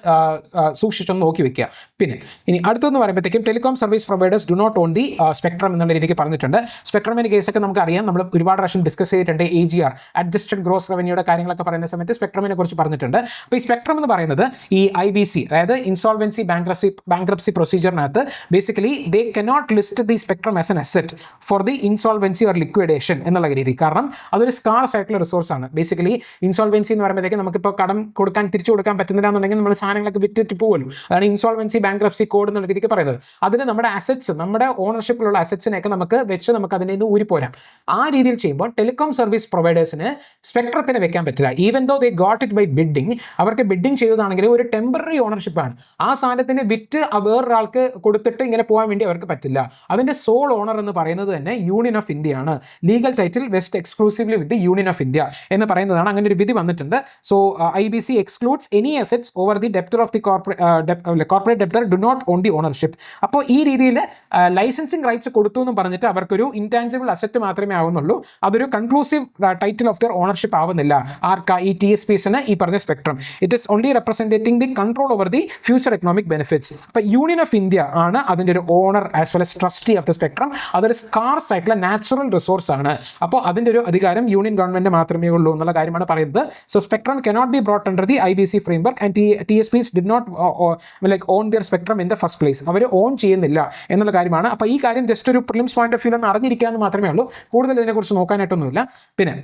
സൂക്ഷിച്ചൊന്ന് നോക്കി വെക്കുക. പിന്നെ ഇനി അടുത്തെന്ന് പറയുമ്പോഴത്തേക്കും telecom service providers do not own the spectrum എന്നുള്ള രീതിക്ക് പറഞ്ഞിട്ടുണ്ട്. സ്പെക്ട്രമിൻ്റെ കേസൊക്കെ നമുക്കറിയാം, നമ്മൾ ഒരുപാട് പ്രാവശ്യം ഡിസ്കസ് ചെയ്തിട്ടുണ്ട്. AGR അഡ്ജസ്റ്റഡ് ഗ്രോസ് റവന്യൂയുടെ കാര്യങ്ങളൊക്കെ പറയുന്ന സമയത്ത് സ്പെക്ട്രമിനെ കുറിച്ച് പറഞ്ഞിട്ടുണ്ട്. അപ്പോൾ ഈ സ്പെക്ട്രം എന്ന് പറയുന്നത് ഈ IBC അതായത് ഇൻസോൾവൻസി ബാങ്ക്രപ്സി പ്രൊസീജിയറിനകത്ത് basically they cannot list the spectrum as an asset for the insolvency or liquidation എന്നുള്ള രീതി. കാരണം അതൊരു സ്കാർസ് ആയിട്ടുള്ള റിസോഴ്സാണ്. ബേസിക്കലി ഇൻസോൾവൻസി എന്ന് പറയുമ്പോഴത്തേക്ക് നമുക്കിപ്പോൾ കടം തിരിച്ചു കൊടുക്കാൻ പറ്റുന്നില്ല എന്നുണ്ടെങ്കിൽ നമ്മൾ സാധനങ്ങളൊക്കെ വിറ്റിട്ട് പോകുമല്ലോ. അതാണ് ഇൻസോൾവൻസി ബാങ്ക്രപ്സി കോഡ് എന്നുള്ള രീതിക്ക് പറയുന്നത്. അതിന് നമ്മുടെ അസറ്റ്സ് നമ്മുടെ ഓണർഷിപ്പിലുള്ള അസറ്റ്സിനെയൊക്കെ നമുക്ക് അതിൽ നിന്ന് ഊരിപ്പോരാം. ആ രീതിയിൽ ചെയ്യുമ്പോൾ ടെലികോം സർവീസ് പ്രൊവൈഡേഴ്സിന് സ്പെക്ട്രത്തിന് വെക്കാൻ പറ്റില്ല. Even though they got it by bidding, അവർക്ക് ബിഡിങ് ചെയ്തതാണെങ്കിൽ ഒരു ടെമ്പററി ഓണർഷിപ്പാണ്. ആ സാധനത്തിന് വിറ്റ് വേറൊരാൾക്ക് കൊടുത്തിട്ട് ഇങ്ങനെ പോകാൻ വേണ്ടി അവർക്ക് പറ്റില്ല. അതിൻ്റെ സോൾ ഓണർ എന്ന് പറയുന്നത് തന്നെ യൂണിയൻ ഓഫ് ഇന്ത്യ ആണ്. Legal title vest exclusively with the union of India എന്ന് പറയുന്നതാണ്. അങ്ങനെ ഒരു വിധി വന്നിട്ടുണ്ട്. So IBC excludes any assets over the debtor of the corporate debtor do not own the ownership. അപ്പോൾ ഈ രീതിയിൽ ലൈസൻസിങ് റൈറ്റ്സ് കൊടുത്തു എന്ന് പറഞ്ഞിട്ട് അവർക്കൊരു ഇൻടാഞ്ചിബിൾ അസറ്റ് മാത്രമേ ആവുന്നുള്ളൂ. അതൊരു conclusive title of their ownership ആവുന്നില്ല. ആർക്കാ ഈ TSPസിന് ഈ പറഞ്ഞ spectrum. It is only representing the control over the future economic benefits. അപ്പോൾ യൂണിയൻ ഓഫ് ഇന്ത്യ ആണ് അതിൻ്റെ ഒരു owner as well as trustee of the spectrum. അതൊരു സ്കാർസ് ആയിട്ടുള്ള നാച്ചുറൽ റിസോഴ്സ് ആണ്. അപ്പോൾ അതിൻ്റെ ഒരു അധികാരം യൂണിയൻ ഗവൺമെൻറ് മാത്രമേ ഉള്ളൂ എന്നുള്ള കാര്യമാണ് പറയുന്നത്. So spectrum cannot be brought under the IBC framework and TSPs did not own their spectrum in the first place. അവർ ഓൺ ചെയ്യുന്നില്ല എന്നുള്ള കാര്യമാണ്. അപ്പോൾ ഈ കാര്യം ജസ്റ്റ് ഒരു പ്രിലിംസ് പോയിന്റ് ഓഫ് വ്യൂ ഒന്ന് അറിഞ്ഞിരിക്കുക എന്ന് മാത്രമേ ഉള്ളൂ. കൂടുതൽ ഇതിനെക്കുറിച്ച് നോക്കാനായിട്ടൊന്നുമില്ല. പിന്നെ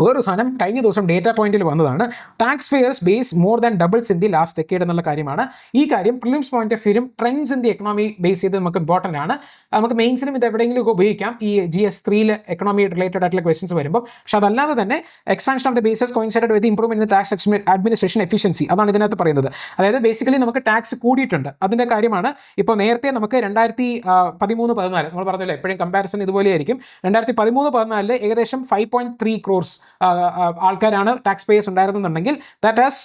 വേറൊരു സാധനം കഴിഞ്ഞ ദിവസം ഡേറ്റ പോയിന്റിൽ വന്നതാണ്. Tax payers base more than doubles in the last decade എന്നുള്ള കാര്യമാണ്. ഈ കാര്യം പ്രിലിംസ് പോയിന്റ് ഓഫ് വ്യൂലും trends in the economy base ചെയ്ത് നമുക്ക് ഇമ്പോർട്ടൻ്റ് ആണ്. നമുക്ക് മെയിൻസിലും ഇത് എവിടെയെങ്കിലും ഉപയോഗിക്കാം ഈ GS3 എക്കണോമി റിലേറ്റഡ് ആയിട്ടുള്ള ക്വസ്റ്റൻസ് വരുമ്പോൾ. പക്ഷെ അതല്ലാതെ തന്നെ expansion of the bases coincided with improvement in the tax administration efficiency അതാണ് ഇതിനകത്ത് പറയുന്നത്. അതായത് ബേസിക്കലി നമുക്ക് ടാക്സ് കൂടിയിട്ടുണ്ട്, അതിൻ്റെ കാര്യമാണ്. ഇപ്പോൾ നേരത്തെ നമുക്ക് 2013-14 നമ്മൾ പറഞ്ഞല്ലോ എപ്പോഴും കമ്പാരിസൺ ഇതുപോലെയായിരിക്കും. 2013-14 ഏകദേശം 5.3 crores ആൾക്കാരാണ് ടാക്സ് പേയേഴ്സ് ഉണ്ടായിരുന്നുണ്ടെങ്കിൽ that has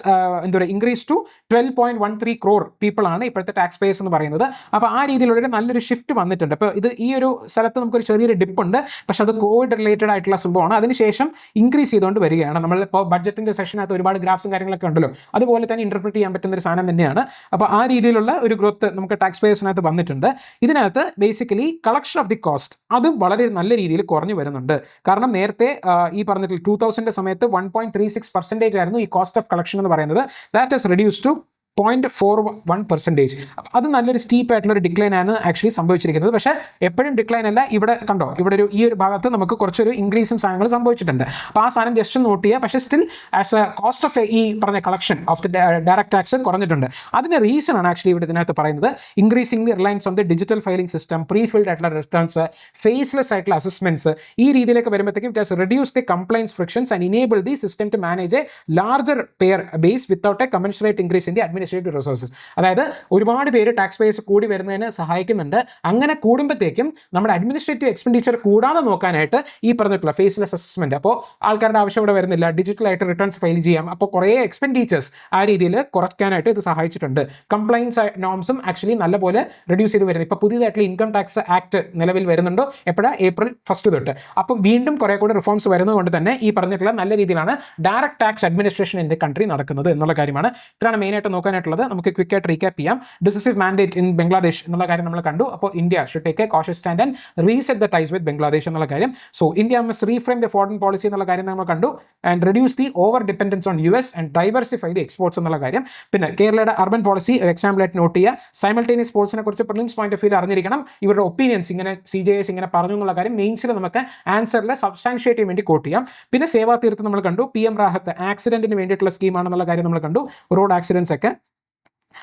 increase to 12.13 crore people ആണ് ഇപ്പോഴത്തെ ടാക്സ് പേയേഴ്സ് എന്ന് പറയുന്നത്. അപ്പോൾ ആ രീതിയിലുള്ള നല്ലൊരു ഷിഫ്റ്റ് വന്നിട്ടുണ്ട്. അപ്പോൾ ഇത് ഈ ഒരു സ്ഥലത്ത് നമുക്കൊരു ചെറിയൊരു ഡിപ്പ് ഉണ്ട്, പക്ഷേ അത് കോവിഡ് റിലേറ്റഡ് ആയിട്ടുള്ള സംഭവമാണ്. അതിനുശേഷം ഇൻക്രീസ് ചെയ്തുകൊണ്ട് വരികയാണ്. നമ്മൾ ഇപ്പോൾ ബഡ്ജറ്റിൻ്റെ സെഷനകത്ത് ഒരുപാട് ഗ്രാഫ്സും കാര്യങ്ങളൊക്കെ ഉണ്ടല്ലോ, അതുപോലെ തന്നെ ഇൻ്റർപ്രിറ്റ് ചെയ്യാൻ പറ്റുന്ന ഒരു സാധനം തന്നെയാണ്. അപ്പോൾ ആ രീതിയിലുള്ള ഒരു ഗ്രോത്ത് നമുക്ക് ടാക്സ് പേയേഴ്സിനകത്ത് വന്നിട്ടുണ്ട്. ഇതിനകത്ത് basically collection of the cost അത് വളരെ നല്ല രീതിയിൽ കുറഞ്ഞു വരുന്നുണ്ട്. കാരണം നേരത്തെ ഈ പറഞ്ഞിട്ടുള്ള 2000 സമയത്ത് 1.36% ആയിരുന്നു ഈ കോസ്റ്റ് ഓഫ് കളക്ഷൻ എന്ന് പറയുന്നത്. That has reduce to 0.41%. അത് നല്ലൊരു സ്റ്റീപ്പായിട്ടുള്ളൊരു ഡിക്ലൈൻ ആണ് ആക്ച്വലി സംഭവിച്ചിരിക്കുന്നത്. പക്ഷേ എപ്പോഴും ഡിക്ലൈൻ അല്ല. ഇവിടെ കണ്ടോ, ഇവിടെ ഈ ഒരു ഭാഗത്ത് നമുക്ക് കുറച്ചൊരു ഇൻക്രീസും സാധനങ്ങൾ സംഭവിച്ചിട്ടുണ്ട്. അപ്പോൾ ആ സാധനം ജസ്റ്റ് നോട്ട് ചെയ്യുക. പക്ഷേ still as a cost of ഈ പറഞ്ഞ collection of the direct tax കുറഞ്ഞിട്ടുണ്ട്. അതിൻ്റെ റീസൺ ആണ് ആക്ച്വലി ഇവിടെ ഇതിനകത്ത് പറയുന്നത്. Increasing the reliance on the digital filing system, pre filled ആയിട്ടുള്ള റിട്ടേൺസ്, ഫേസ്ലെസ് ആയിട്ടുള്ള അസസ്മെന്റ്സ്, ഈ രീതിയിലേക്ക് വരുമ്പോഴത്തേക്കും it has reduce the compliance frictions and enable the system to manage a larger payer base without a commensurate increase in the administrative resources. അതായത് ഒരുപാട് പേര് tax payers കൂടി വരുന്നതിന് സഹായിക്കുന്നുണ്ട്. അങ്ങനെ കൂടുമ്പോഴത്തേക്കും നമ്മുടെ അഡ്മിനിസ്ട്രേറ്റീവ് എക്സ്പെൻഡിച്ചർ കൂടാതെ നോക്കാനായിട്ട് ഈ പറഞ്ഞിട്ടുള്ള ഫേസ്ലെസ് അസസ്മെന്റ്, അപ്പോൾ ആൾക്കാരുടെ ആവശ്യം ഇവിടെ വരുന്നില്ല, ഡിജിറ്റലായിട്ട് റിട്ടേൺസ് ഫയൽ ചെയ്യാം. അപ്പോൾ കുറേ എക്സ്പെൻഡിച്ചേഴ്സ് ആ രീതിയിൽ കുറയ്ക്കാനായിട്ട് ഇത് സഹായിച്ചിട്ടുണ്ട്. കംപ്ലൈൻസ് നോംസും ആക്ച്വലി നല്ലപോലെ റെഡ്യൂസ് ചെയ്ത് വരുന്നത്. ഇപ്പോൾ പുതിയതായിട്ടുള്ള ഇൻകം ടാക്സ് ആക്ട് നിലവിൽ വരുന്നുണ്ടോ, എപ്പോഴാണ് April 1 തൊട്ട്. അപ്പോൾ വീണ്ടും കുറേ കൂടെ റിഫോംസ് വരുന്നതുകൊണ്ട് തന്നെ ഈ പറഞ്ഞിട്ടുള്ള നല്ല രീതിയിലാണ് direct tax administration in the country നടക്കുന്നത് എന്നുള്ള കാര്യമാണ്. ഇത്രയാണ് മെയിനായിട്ട് നോക്കാനായിട്ടുള്ളത്. നമുക്ക് ക്വിക്കായിട്ട് റീക്യാപ്പ് ചെയ്യാം. ഡിസിസീവ് മാൻഡേറ്റ് ഇൻ ബംഗ്ലാദേശ് എന്നുള്ള കാര്യം നമ്മൾ കണ്ടു. അപ്പോൾ India should take a cautious stand and reset the ties with Bangladesh എന്നുള്ള കാര്യം. So India must reframe the foreign policy എന്നുള്ള കാര്യം നമ്മൾ കണ്ടു. And reduce the over dependence on US and diversify the exports എന്നുള്ള കാര്യം. പിന്നെ കേരളയുടെ അർബൻ പോളിസി ഒരു എക്സാമ്പിളായിട്ട് നോട്ട് ചെയ്യുക. സൈമൾട്ടേനിയസ് പോൾസിനെ കുറിച്ച് പ്രിലിംസ് പോയിന്റ് ഓഫ് വ്യൂ അറിഞ്ഞിരിക്കണം. ഇവരുടെ ഒപ്പീനിയൻസ് ഇങ്ങനെ CJS ഇങ്ങനെ പറഞ്ഞു എന്നുള്ള കാര്യം മെയിൻസിൽ നമുക്ക് ആൻസറിൽ സബ്സ്റ്റാൻഷിയേറ്റ് ചെയ്യാൻ വേണ്ടി കോട്ട് ചെയ്യാം. പിന്നെ സേവാ തീർത്ത് നമ്മൾ കണ്ടു. PM റാഹത്ത് ആക്സിഡന്റിന് വേണ്ടിയിട്ടുള്ള സ്കീമാണെന്നുള്ള കാര്യം നമ്മൾ കണ്ടു. റോഡ് ആക്സിഡൻസ് ഒക്കെ.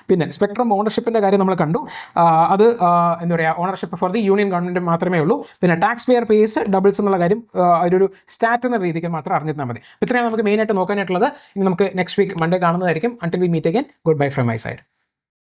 പിന്നെ സ്പെക്ട്രം ഓണർഷിപ്പിൻ്റെ കാര്യം നമ്മൾ കണ്ടു. അത് എന്താ പറയുക, ownership for the union government മാത്രമേ ഉള്ളൂ. പിന്നെ ടാക്സ് പെയർ പേസ് ഡബിൾസ് എന്നുള്ള കാര്യം ഒരു സ്റ്റാറ്റ് എന്ന രീതിക്ക് മാത്രം അറിഞ്ഞിരുന്നാൽ മതി. ഇത്രയാണ് നമുക്ക് മെയിനായിട്ട് നോക്കാനായിട്ടുള്ളത്. ഇനി നമുക്ക് നെക്സ്റ്റ് വീക്ക് മൺഡേ കാണുന്നതായിരിക്കും. Until we meet again, goodbye from my side.